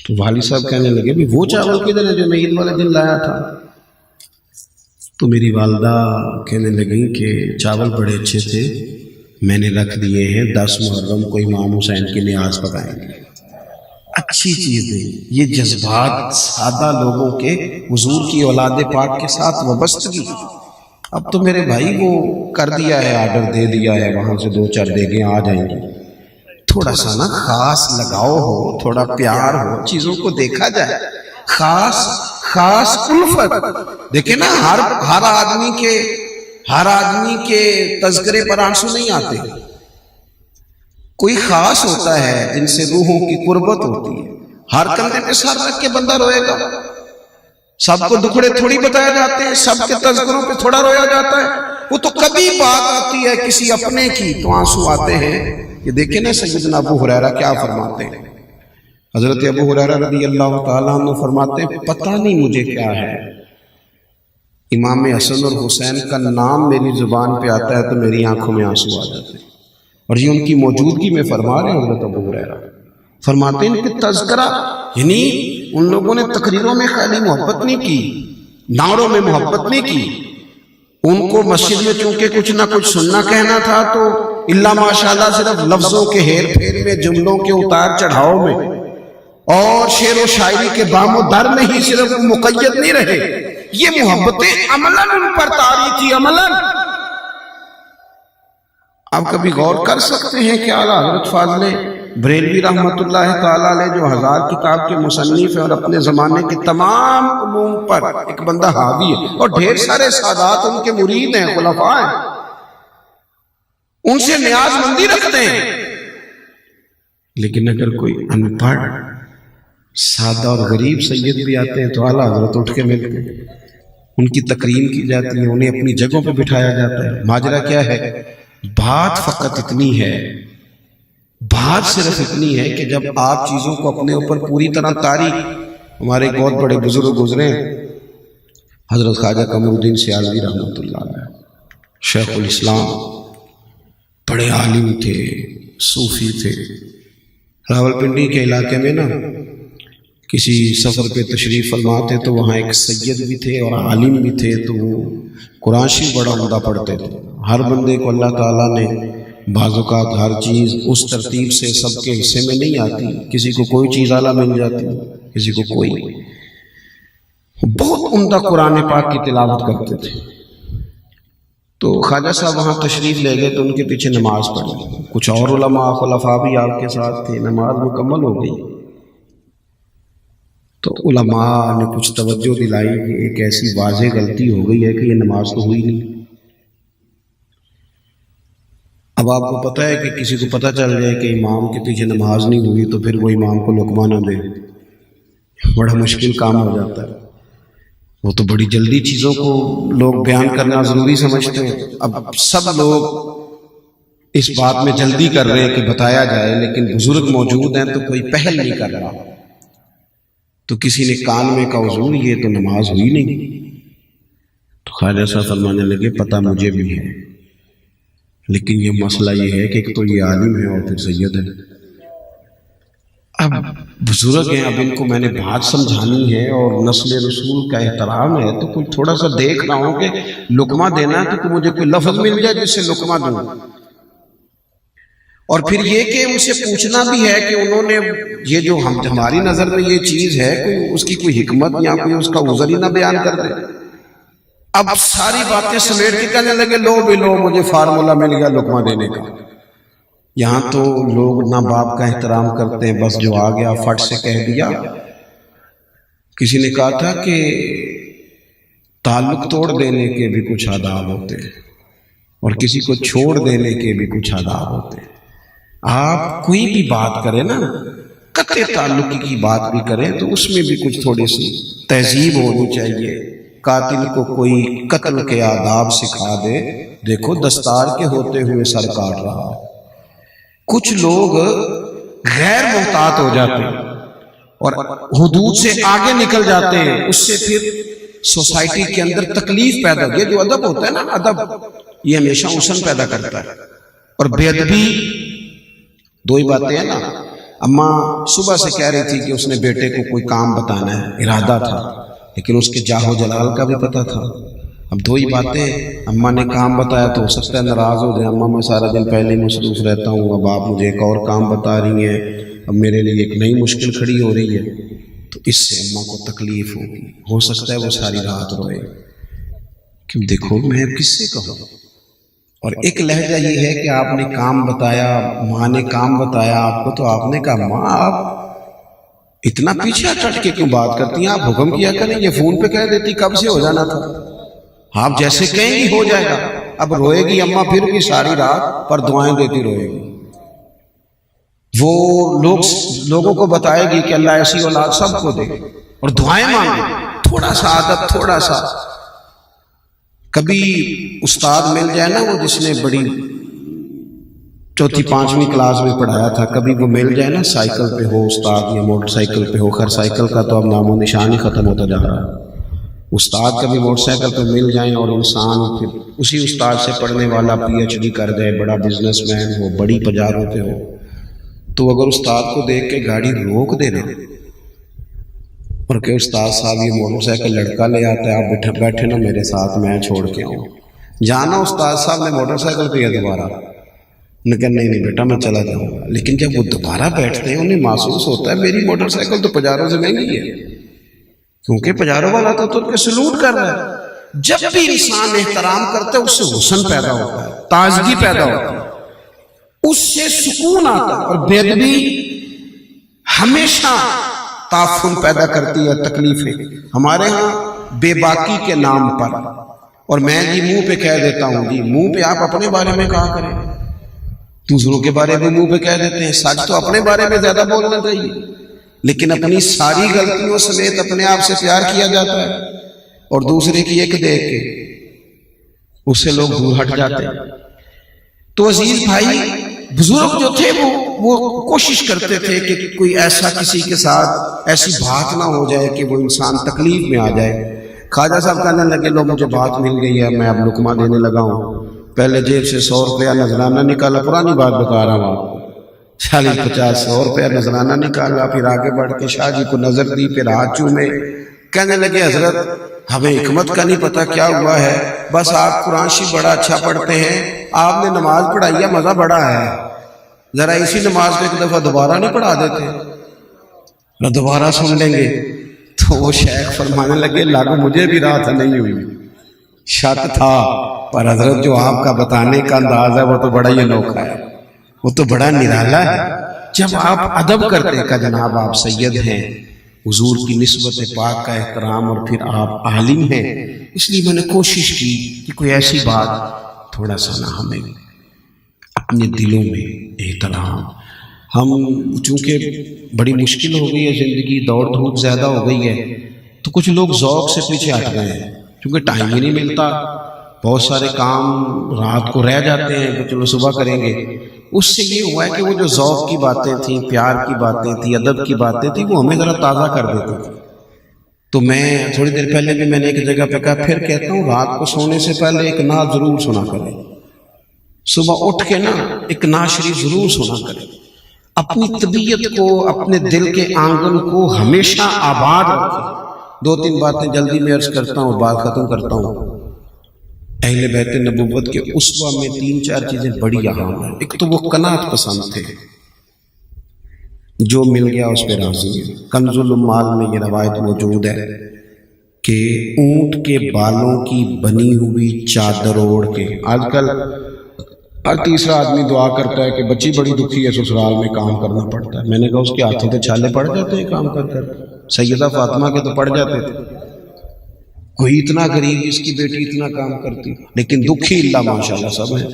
تو والد صاحب کہنے لگے بھی وہ چاول کدھر ہے جو میں عید والے دن لایا تھا؟ تو میری والدہ کہنے لگی کہ چاول بڑے اچھے تھے، میں نے رکھ دیے ہیں، 10 محرم کو امام حسین کی نیاز پکائیں گے۔ اچھی چیز ہے یہ جذبات سادہ لوگوں کے حضور کی اولاد پاک کے ساتھ وابستگی۔ اب تو میرے بھائی وہ کر دیا ہے، آرڈر دے دیا ہے، وہاں سے 2-4 دیگیں آ جائیں گی، تھوڑا سا نا خاص لگاؤ ہو، تھوڑا پیار ہو، چیزوں کو دیکھا جائے، خاص الفت۔ دیکھیں نا ہر آدمی کے تذکرے پر آنسو نہیں آتے، کوئی خاص ہوتا ہے جن سے روحوں کی قربت ہوتی ہے۔ ہر کندھے پہ سر رکھ کے بندہ روئے گا، سب کو دکھڑے تھوڑی بتائے جاتے ہیں، سب کے تذکروں پہ تھوڑا رویا جاتا ہے۔ وہ تو کبھی بات آتی ہے کسی اپنے کی تو آنسو آتے ہیں۔ یہ دیکھیں نا سیدنا ابو ہریرہ کیا فرماتے ہیں، حضرت ابو ہریرہ رضی اللہ تعالیٰ عنہ فرماتے ہیں پتہ نہیں مجھے کیا ہے، امام حسن اور حسین کا نام میری زبان پہ آتا ہے تو میری آنکھوں میں آنسو آ جاتے ہیں۔ اور یہ ان کی موجودگی میں فرما رہے ہیں حضرت ابو ہریرہ، فرماتے ہیں کہ تذکرہ یعنی ان لوگوں نے تقریروں میں خالی محبت نہیں کی، نعروں میں محبت نہیں کی، ان کو مسجد میں چونکہ کچھ نہ کچھ سننا کہنا تھا تو اللہ ماشاءاللہ صرف لفظوں کے ہیر پھیر میں، جملوں کے اتار چڑھاؤ میں اور شعر و شاعری کے بام و در میں ہی صرف مقید نہیں رہے، یہ محبتیں عملاً ان پر طاری تھی، عملاً۔ آپ کبھی غور کر سکتے ہیں کہ اعلیٰ حضرت فاضل بریلوی رحمۃ اللہ تعالیٰ علیہ جو 1000 کتاب کے مصنف ہیں اور اپنے زمانے کے تمام علوم پر ایک بندہ حاوی ہے، اور ڈھیر سارے سادات ان کے مرید ہیں، خلفاء ہیں، ان سے نیاز مندی رکھتے ہیں، لیکن اگر کوئی ان پڑھ سادہ اور غریب سید بھی آتے ہیں تو اعلیٰ حضرت اٹھ کے ملتے ہیں، ان کی تکریم کی جاتی ہے، انہیں اپنی جگہوں پہ بٹھایا جاتا ہے۔ ماجرا کیا ہے؟ بات فقط اتنی ہے، بات صرف اتنی ہے کہ جب آپ چیزوں کو اپنے اوپر پوری طرح طاری، ہمارے ایک بہت بڑے بزرگ گزرے ہیں حضرت خواجہ قمر الدین سیالوی رحمۃ اللہ علیہ، شیخ الاسلام، بڑے عالم تھے، صوفی تھے۔ راولپنڈی کے علاقے میں نا کسی سفر پہ تشریف فرما تھے تو وہاں ایک سید بھی تھے اور عالم بھی تھے، تو وہ قرآن شریف بڑا عمدہ پڑھتے تھے۔ ہر بندے کو اللہ تعالیٰ نے بعض اوقات ہر چیز اس ترتیب سے سب کے حصے میں نہیں آتی، کسی کو کوئی چیز اعلیٰ مل جاتی، کسی کو کوئی۔ بہت عمدہ قرآن پاک کی تلاوت کرتے تھے، تو خواجہ صاحب وہاں تشریف لے گئے تو ان کے پیچھے نماز پڑھی، کچھ اور علماء خلفاء بھی آپ کے ساتھ تھے، نماز مکمل ہو گئی تو علماء نے کچھ توجہ دلائی کہ ایک ایسی واضح غلطی ہو گئی ہے کہ یہ نماز تو ہوئی نہیں۔ اب آپ کو پتہ ہے کہ کسی کو پتہ چل جائے کہ امام کے پیچھے نماز نہیں ہوئی تو پھر وہ امام کو لقمہ نہ دے، بڑا مشکل کام ہو جاتا ہے۔ وہ تو بڑی جلدی چیزوں کو لوگ بیان کرنا ضروری سمجھتے ہیں، اب سب لوگ اس بات میں جلدی کر رہے ہیں کہ بتایا جائے، لیکن بزرگ موجود ہیں تو کوئی پہل نہیں کر رہا۔ تو کسی نے کان میں کہا حضور یہ تو نماز ہوئی نہیں، تو خواجہ صاحب فرمانے لگے پتہ مجھے بھی ہے، لیکن یہ مسئلہ یہ ہے کہ ایک تو یہ عالم ہے اور پھر سید ہے، اب بزرگ ہیں، اب ان کو میں نے بات سمجھانی ہے اور نسل رسول کا احترام ہے، تو کوئی تھوڑا سا دیکھ رہا ہوں کہ لقمہ دینا ہے تو مجھے کوئی لفظ مل جائے جس سے لقمہ دوں، اور پھر یہ کہ ان سے پوچھنا بھی ہے کہ انہوں نے یہ جو ہماری نظر میں یہ چیز ہے کوئی اس کی کوئی حکمت یا کوئی اس کا عذر ہی نہ بیان کر دے۔ اب ساری باتیں سمیٹ کے کہنے لگے لو بھی لو، مجھے فارمولا مل گیا لقمہ دینے کا۔ یہاں تو لوگ نہ باپ کا احترام کرتے ہیں، بس جو آ گیا فٹ سے کہہ دیا۔ کسی نے کہا تھا کہ تعلق توڑ دینے کے بھی کچھ آداب ہوتے ہیں اور کسی کو چھوڑ دینے کے بھی کچھ آداب ہوتے ہیں۔ آپ کوئی بھی بات کریں نا، قطع تعلق کی بات بھی کریں تو اس میں بھی کچھ تھوڑی سی تہذیب ہونی چاہیے، قاتل کو کوئی قتل کے آداب سکھا دے، دیکھو دستار کے ہوتے ہوئے سر کاٹ رہا ہے۔ کچھ لوگ غیر محتاط ہو جاتے ہیں اور حدود سے آگے نکل جاتے ہیں، اس سے پھر سوسائٹی کے اندر تکلیف پیدا ہوتی ہے۔ جو ادب ہوتا ہے نا، ادب یہ ہمیشہ حسن پیدا کرتا ہے، اور بے ادبی دو ہی باتیں ہیں نا۔ اماں صبح سے کہہ رہی تھی کہ اس نے بیٹے کو کوئی کام بتانا ہے، ارادہ تھا، لیکن اس کے جاہ و جلال کا بھی پتہ تھا۔ اب دو ہی باتیں، اماں نے کام بتایا تو ہو سکتا ہے ناراض ہو جائے، اماں میں سارا دن پہلے مصروف رہتا ہوں، اب آپ مجھے ایک اور کام بتا رہی ہیں، اب میرے لیے ایک نئی مشکل کھڑی ہو رہی ہے، تو اس سے اماں کو تکلیف ہوگی، ہو سکتا ہے وہ ساری رات روئے کہ دیکھو میں کس سے کہوں۔ اور ایک لہجہ یہ ہے کہ آپ نے کام بتایا، ماں نے کام بتایا آپ کو، تو آپ نے کہا ماں آپ اتنا پیچھے ہٹ کے کیوں بات کرتی ہیں، آپ حکم کیا کریں، یہ فون پہ کہہ دیتی کب سے ہو جانا تھا، آپ جیسے کہیں گی ہو جائے گا۔ اب روئے گی اماں پھر بھی ساری رات، پر دعائیں دیتی روئے گی۔ وہ لوگوں کو بتائے گی کہ اللہ ایسی اولاد سب کو دے، اور دعائیں مانگے۔ تھوڑا سا عادت، تھوڑا سا، کبھی استاد مل جائے نا، وہ جس نے بڑی چوتھی پانچویں کلاس میں پڑھایا تھا، کبھی وہ مل جائے نا، سائیکل پہ ہو استاد یا موٹر سائیکل پہ ہو، خیر سائیکل کا تو اب نام و نشان ہی ختم ہوتا جا رہا ہے، استاد کبھی موٹر سائیکل پہ مل جائیں اور انسان پھر اسی استاد سے پڑھنے والا پی ایچ ڈی کر جائے، بڑا بزنس مین ہو، بڑی پجاروں پہ ہو، تو اگر استاد کو دیکھ کے گاڑی روک دے نا اور کہ استاد صاحب یہ موٹر سائیکل لڑکا لے آتا ہے، آپ بیٹھے نا میرے ساتھ، میں چھوڑ کے آؤں، جانا استاد صاحب نے موٹر سائیکل پہ ہے دوبارہ، انہوں نے کہا نہیں بیٹا میں چلا جاؤں گا، لیکن جب وہ دوبارہ بیٹھتے ہیں انہیں محسوس ہوتا ہے میری موٹر سائیکل تو پجاروں سے مہنگی ہے، کیونکہ پجاروں والا تو تر کے سلوٹ کر رہا ہے۔ جب بھی انسان احترام کرتا ہے اس سے حسن پیدا ہوتا ہے، تازگی پیدا ہوتی ہے، اس سے سکون آتا ہے، اور بے ادبی ہمیشہ تعفن پیدا کرتی ہے، تکلیفیں۔ ہمارے ہاں بے باکی کے نام پر، اور میں جی منہ پہ کہہ دیتا ہوں، جی منہ پہ آپ اپنے بارے میں کہا کریں، دوسروں کے بارے میں منہ پہ کہہ دیتے ہیں، سچ تو اپنے بارے میں زیادہ بولنا چاہیے، لیکن اپنی ساری غلطیوں سمیت اپنے آپ سے پیار کیا جاتا ہے، اور دوسرے کی ایک دیکھ کے اس سے لوگ دور ہٹ جاتے ہیں۔ تو عزیز بھائی، بزرگ جو تھے وہ کوشش کرتے تھے کہ کوئی ایسا کسی کے ساتھ ایسی بات نہ ہو جائے کہ وہ انسان تکلیف میں آ جائے۔ خواجہ صاحب کہنے لگے لو مجھے بات مل گئی ہے، میں اب لقمہ دینے لگا ہوں، پہلے جیب سے 100 روپیہ نذرانہ نکالا، پرانی بات بتا رہا ہوں آپ کو، 40-50 100 روپیہ نذرانہ نکالا، پھر آگے بڑھ کے شاہ جی کو نظر دی، پھر ہاتھ چومے، کہنے لگے حضرت ہمیں حکمت کا نہیں پتہ کیا ہوا ہے، بس آپ قرآن شریف بڑا اچھا پڑھتے ہیں، آپ نے نماز پڑھائی ہے، مزہ بڑا ہے، ذرا اسی نماز کو ایک دفعہ دوبارہ نہیں پڑھا دیتے، نہ دوبارہ سن لیں گے۔ تو وہ شیخ فرمانے لگے لاگو مجھے بھی رات نہیں ہوئی، شک تھا، پر حضرت جو آپ کا بتانے کا انداز ہے وہ تو بڑا ہی انوکھا ہے، وہ تو بڑا نرالا ہے۔ جب آپ ادب کرتے کا جناب آپ سید ہیں، حضور کی نسبت پاک کا احترام، اور پھر آپ عالم ہیں، اس لیے میں نے کوشش کی کہ کوئی ایسی بات تھوڑا سا نہ ہمیں اپنے دلوں میں احترام، ہم چونکہ بڑی مشکل ہو گئی ہے زندگی، دوڑ دھوپ زیادہ ہو گئی ہے، تو کچھ لوگ ذوق سے پیچھے ہٹ گئے ہیں، کیونکہ ٹائم ہی نہیں ملتا، بہت سارے کام رات کو رہ جاتے ہیں کہ چلو صبح کریں گے۔ اس سے یہ ہوا ہے کہ وہ جو ذوق کی باتیں تھیں، پیار کی باتیں تھیں، ادب کی باتیں تھیں، وہ ہمیں ذرا تازہ کر دیتی تھی۔ تو میں تھوڑی دیر پہلے بھی میں نے ایک جگہ پہ کہا، پھر کہتا ہوں رات کو سونے سے پہلے ایک نعت ضرور سنا کریں، صبح اٹھ کے نا ایک نعت شریف ضرور سنا کریں، اپنی طبیعت کو، اپنے دل کے آنگن کو ہمیشہ آباد رکھیں۔ 2-3 باتیں جلدی میں عرض کرتا ہوں، بات ختم کرتا ہوں۔ اہل بیت نبوت کے اسوہ میں 3-4 چیزیں بڑی اہم ہیں۔ ایک تو وہ قناعت پسند تھے، جو مل گیا اس پہ راضی ہے۔ کنز الاموال میں یہ روایت موجود ہے کہ اونٹ کے بالوں کی بنی ہوئی چادر اوڑھ کے، آج کل ہر تیسرا آدمی دعا کرتا ہے کہ بچی بڑی دکھی ہے سسرال میں کام کرنا پڑتا ہے، میں نے کہا اس کے ہاتھوں سے چھالے پڑ جاتے ہیں کام کر کر، سیدہ فاطمہ کے تو پڑ جاتے تھے، کوئی اتنا غریب جس کی بیٹی اتنا کام کرتی، لیکن دکھی اللہ ماشاءاللہ سب ہے۔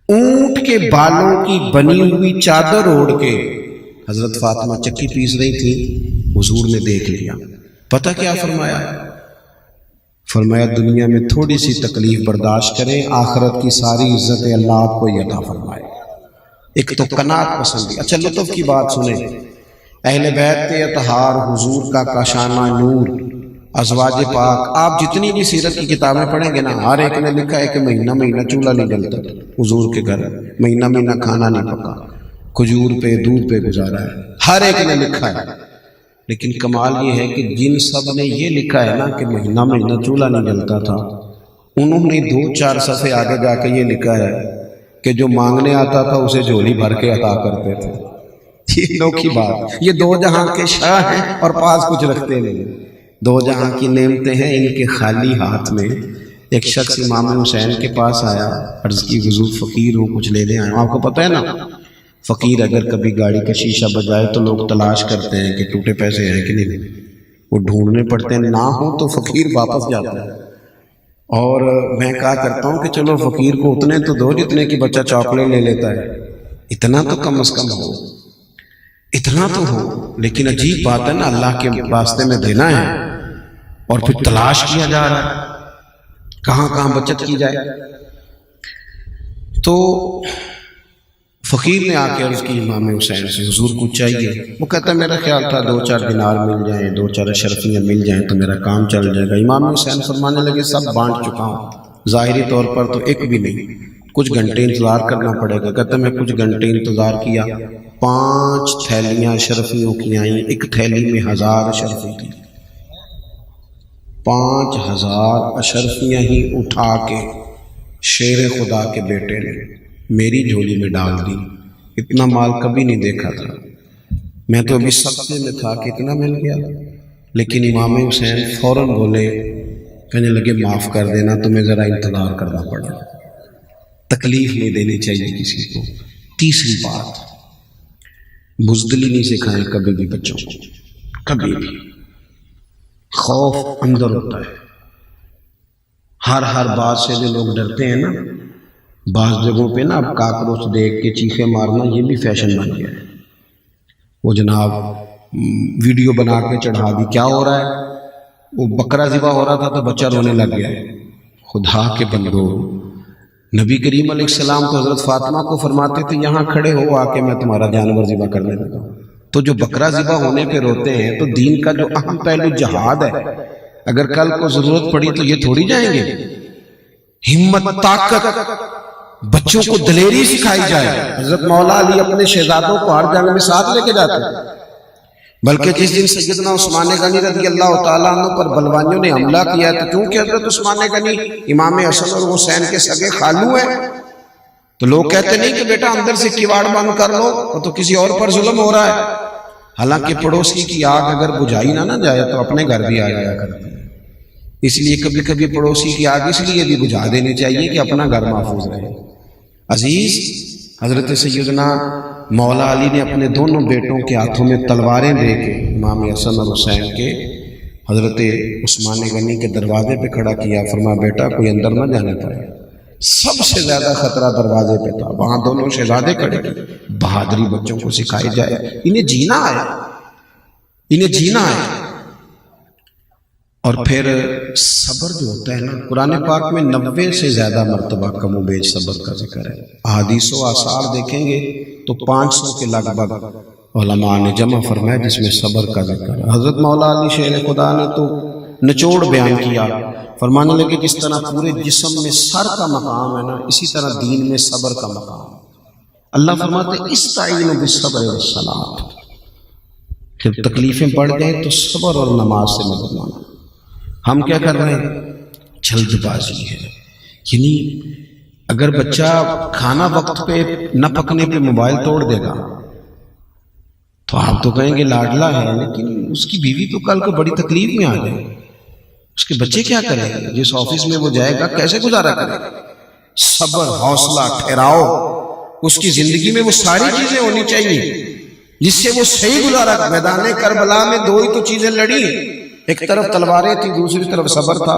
اونٹ کے بالوں کی بنی ہوئی چادر اوڑھ کے حضرت فاطمہ چکی پیس رہی تھی، حضور نے دیکھ لیا، پتہ کیا فرمایا؟ فرمایا دنیا میں تھوڑی سی تکلیف برداشت کریں، آخرت کی ساری عزتیں اللہ آپ کو عطا فرمائے۔ ایک تو قناعت پسندی۔ اچھا لطف کی بات سنیں، اہل بیت اطہار، حضور کا کاشانہ نور، ازواج پاک، آپ جتنی بھی سیرت کی کتابیں پڑھیں گے نا، ہر ایک نے لکھا ہے کہ مہینہ مہینہ چولہا نہیں جلتا حضور کے گھر، مہینہ مہینہ کھانا نہیں پکا، کھجور پہ دودھ پہ گزارا ہے، ہر ایک نے لکھا ہے۔ لیکن کمال یہ ہے کہ جن سب نے یہ لکھا ہے نا کہ مہینہ مہینہ چولہا نہیں جلتا تھا، انہوں نے 2-4 صفحے آگے جا کے یہ لکھا ہے کہ جو مانگنے آتا تھا اسے جھولی بھر کے عطا کرتے تھے۔ یہ انوکھی بات، یہ دو جہاں کے شاہ ہیں اور پاس کچھ رکھتے نہیں، دو جہاں کی نعمتیں ہیں ان کے خالی ہاتھ میں۔ ایک شخص امام حسین کے پاس آیا، عرض کی حضور فقیر ہوں، کچھ لینے آیا ہوں۔ آپ کو پتہ ہے نا فقیر اگر کبھی گاڑی کا شیشہ بجائے تو لوگ تلاش کرتے ہیں کہ ٹوٹے پیسے ہیں کہ نہیں، وہ ڈھونڈنے پڑتے ہیں، نہ ہو تو فقیر واپس جاتا ہے۔ اور میں کہا کرتا ہوں کہ چلو فقیر کو اتنے تو دو جتنے کہ بچہ چاکلیٹ لے لیتا ہے، اتنا تو کم از کم ہو، اتنا تو ہو۔ لیکن عجیب بات ہے نا، اللہ کے راستے میں دینا ہے اور پھر تلاش کیا جا رہا ہے کہاں کہاں بچت کی جائے۔ تو فقیر نے آ کے عرض کی امام حسین سے، حضور کچھ چاہیے؟ وہ کہتا ہے میرا خیال تھا 2-4 دینار مل جائیں، 2-4 اشرفیاں مل جائیں تو میرا کام چل جائے گا۔ امام حسین فرمانے لگے سب بانٹ چکا ہوں، ظاہری طور پر تو ایک بھی نہیں، کچھ گھنٹے انتظار کرنا پڑے گا۔ کہتا میں کچھ گھنٹے انتظار کیا، 5 تھیلیاں اشرفیوں کی آئیں، ایک تھیلی میں 1000 اشرفی تھی، 5000 اشرفیاں ہی اٹھا کے شیر خدا کے بیٹے نے میری جھولی میں ڈال دی۔ اتنا مال کبھی نہیں دیکھا تھا، میں تو ابھی صدقے میں تھا کہ اتنا مل گیا۔ لیکن امام حسین فوراً بولے، کہنے لگے معاف کر دینا، تمہیں ذرا انتظار کرنا پڑا، تکلیف نہیں دینی چاہیے کسی کو۔ تیسری بات، بزدلی نہیں سکھائیں کبھی بھی بچوں کو، کبھی بھی۔ خوف اندر ہوتا ہے، ہر بات سے جو لوگ ڈرتے ہیں نا، بعض جگہوں پہ نا اب کاکروچ دیکھ کے چیخیں مارنا یہ بھی فیشن بن گیا ہے۔ وہ جناب ویڈیو بنا کے چڑھا دی، کیا ہو رہا ہے؟ وہ بکرا ذبح ہو رہا تھا تو بچہ رونے لگ گیا ہے۔ خدا کے بندو، نبی کریم علیہ السلام تو حضرت فاطمہ کو فرماتے تھے یہاں کھڑے ہو آ کے میں تمہارا جانور ذبح کرنے لگا ہوں۔ تو جو بکرا ذبح ہونے پہ روتے ہیں تو دین کا جو اہم پہلو جہاد ہے، اگر کل کو ضرورت پڑی تو یہ تھوڑی جائیں گے۔ ہمت، طاقت، بچوں کو دلیری سکھائی جائے۔ حضرت مولا علی اپنے شہزادوں کو ہر جنگ میں ساتھ لے کے جاتے ہیں، بلکہ جس دن سیدنا عثمان غنی رضی اللہ تعالیٰ عنہ پر بلوانیوں نے حملہ کیا تو چونکہ حضرت عثمان غنی امام حسن اور حسین کے سگے خالو ہیں، تو لوگ کہتے نہیں کہ بیٹا اندر سے کیواڑ بند کر لو، وہ تو کسی اور پر ظلم ہو رہا ہے۔ حالانکہ پڑوسی کی آگ اگر بجھائی نہ جائے تو اپنے گھر بھی آ جایا کرتی ہے۔ اس لیے کبھی کبھی پڑوسی کی آگ اس لیے بھی بجھا دینی چاہیے کہ اپنا گھر محفوظ رہے۔ عزیز، حضرت سیدنا مولا علی نے اپنے دونوں بیٹوں کے ہاتھوں میں تلواریں دے کے امام حسن اور حسین کے حضرت عثمان غنی کے دروازے پہ کھڑا کیا، فرمایا بیٹا کوئی اندر نہ جانے پائے۔ سب سے زیادہ خطرہ دروازے پہ تھا، وہاں دونوں شہزادے کھڑے تھے۔ بہادری بچوں کو سکھائی جائے، انہیں جینا ہے، انہیں جینا ہے۔ اور پھر صبر جو ہوتا ہے نا، قرآن پاک میں 90 سے زیادہ مرتبہ کم و بیش صبر کا ذکر ہے۔ احادیث و آثار دیکھیں گے تو 500 کے لگ بھگ علماء نے جمع فرمایا جس میں صبر کا ذکر ہے۔ حضرت مولا علی شیر خدا نے تو نچوڑ بیان کیا، فرمانے لگے جس طرح پورے جسم میں سر کا مقام ہے نا، اسی طرح دین میں صبر کا مقام ہے۔ اللہ فرماتے ہیں استعینوا بالصبر والصلاۃ، جب تکلیفیں بڑھ جائیں تو صبر اور نماز سے مدد مانگو۔ ہم کیا کر رہے ہیں؟ جلد بازی ہے۔ یعنی اگر بچہ کھانا وقت پہ نہ پکنے پہ موبائل توڑ دے گا تو آپ تو کہیں گے لاڈلا ہے، لیکن اس کی بیوی تو کل کو بڑی تکلیف میں آ جائے، اس کے بچے کیا کریں گے؟ جس آفس میں وہ جائے گا کیسے گزارا کرے گا؟ صبر، حوصلہ، ٹھہراؤ، اس کی زندگی میں وہ ساری چیزیں ہونی چاہیے جس سے وہ صحیح گزارا۔ میدان کربلا میں 2 ہی تو چیزیں لڑی، ایک طرف تلواریں تھی، دوسری طرف صبر تھا۔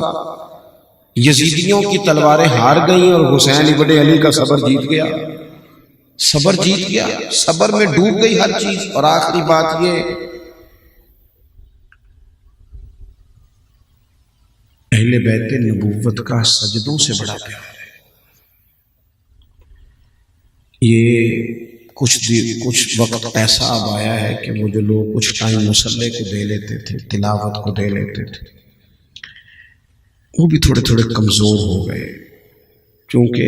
یزیدیوں کی تلواریں ہار گئیں اور حسین ابن علی کا صبر جیت گیا، صبر جیت گیا، صبر میں ڈوب گئی ہر چیز۔ اور آخری بات یہ اہل بیت نبوت کا سجدوں سے بڑا پیار ہے۔ یہ کچھ وقت ایسا اب آیا ہے کہ وہ جو لوگ کچھ ٹائم مصلے کو دے لیتے تھے، تلاوت کو دے لیتے تھے، وہ بھی تھوڑے تھوڑے کمزور ہو گئے، کیونکہ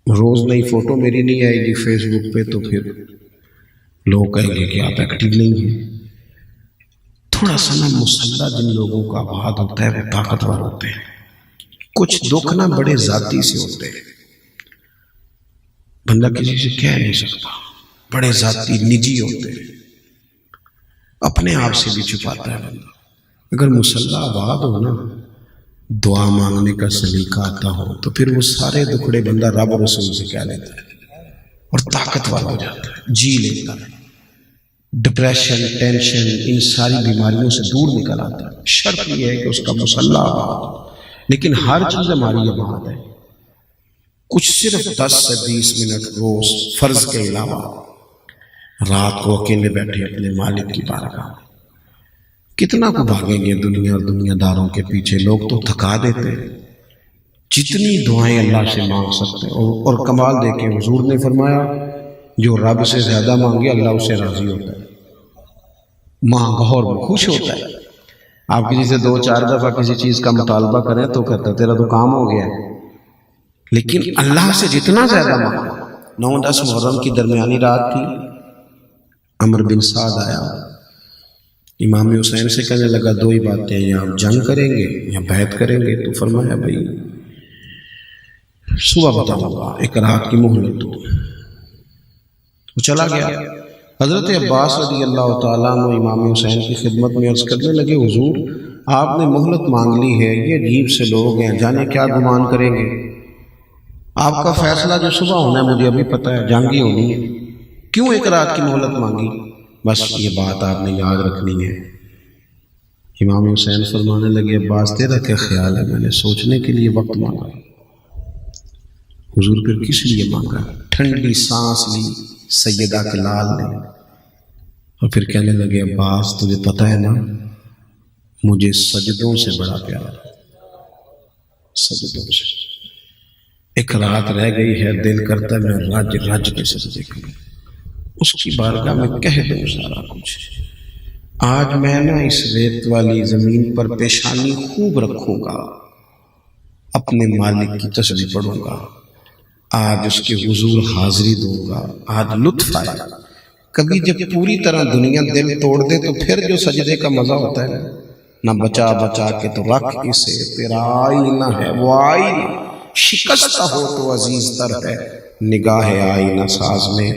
روز نئی فوٹو میری نہیں آئے گی فیس بک پہ تو پھر لوگ کہیں گے کہ آپ ایکٹیو نہیں ہیں۔ تھوڑا سا نا مسلح جن لوگوں کا آباد ہوتا ہے وہ طاقتور ہوتے ہیں، کچھ دکھ نا بڑے ذاتی سے ہوتے ہیں، بندہ کسی سے کہہ نہیں سکتا، بڑے ذاتی نجی ہوتے ہیں، اپنے آپ سے بھی چھپاتا ہے بندہ۔ اگر مسلح آباد ہو نا، دعا مانگنے کا سلیقہ آتا ہو تو پھر وہ سارے دکھڑے بندہ رب و رسول سے کہہ لیتا ہے اور طاقتور ہو جاتا ہے، جی لیتا ہے، ڈپریشن، ٹینشن، ان ساری بیماریوں سے دور نکل آتا ہے۔ شرط یہ ہے کہ اس کا مسلح آباد ہو، لیکن ہر چیز ہماری آباد ہے، کچھ صرف 10 سے 20 منٹ روز فرض کے علاوہ رات کو اکیلے بیٹھے اپنے مالک کی بارگاہ میں۔ کتنا کو بھاگیں گے دنیا اور دنیا داروں کے پیچھے، لوگ تو تھکا دیتے ہیں۔ جتنی دعائیں اللہ سے مانگ سکتے ہیں، اور کمال دیکھیں حضور نے فرمایا جو رب سے زیادہ مانگے اللہ اس سے راضی ہوتا ہے، مانگا اور وہ خوش ہوتا ہے۔ آپ کسی سے 2-4 دفعہ کسی چیز کا مطالبہ کریں تو کہتا ہے تیرا تو کام ہو گیا ہے، لیکن اللہ سے جتنا زیادہ مانگا۔ 9-10 محرم کی درمیانی رات تھی، عمر بن سعد آیا، امام حسین سے کہنے لگا 2 ہی باتیں، یا آپ جنگ کریں گے یا بیعت کریں گے؟ تو فرمایا بھائی صبح بتاؤں گا، ایک رات کی مہلت دو۔ وہ چلا گیا۔ حضرت عباس رضی اللہ تعالیٰ عنہ امام حسین کی خدمت میں عرض کرنے لگے حضور آپ نے مہلت مانگ لی ہے، یہ عجیب سے لوگ ہیں، جانے کیا گمان کریں گے، آپ کا فیصلہ جو صبح ہونا ہے مجھے ابھی پتہ ہے، جنگ ہی ہونی ہے، کیوں ایک رات کی مہلت مانگی؟ بس یہ بات آپ نے یاد رکھنی ہے۔ امام حسین فرمانے لگے عباس تیرا کیا خیال ہے، میں نے سوچنے کے لیے وقت مانگا۔ حضور پھر کس لیے مانگا؟ ٹھنڈی سانس لی سیدہ کے لال نے، اور پھر کہنے لگے عباس تجھے پتہ ہے نا مجھے سجدوں سے بڑا پیار ہے، سجدوں سے۔ ایک رات رہ گئی ہے، دل کرتا ہے میں رج رج کے سجدے کروں، اس کی بارگاہ میں کہہ دوں سارا کچھ۔ آج میں نا اس ریت والی زمین پر پیشانی خوب رکھوں گا، اپنے مالک کی تسبیح پڑھوں گا، آج اس کے حضور حاضری دوں گا، آج لطف آئے۔ کبھی جب پوری طرح دنیا دل توڑ دے تو پھر جو سجدے کا مزہ ہوتا ہے نہ بچا بچا کے تو رکھ اسے، تیرا آئینہ ہے وہ آئینہ، شکستہ ہو تو عزیز تر ہے نگاہ آئینہ ساز میں۔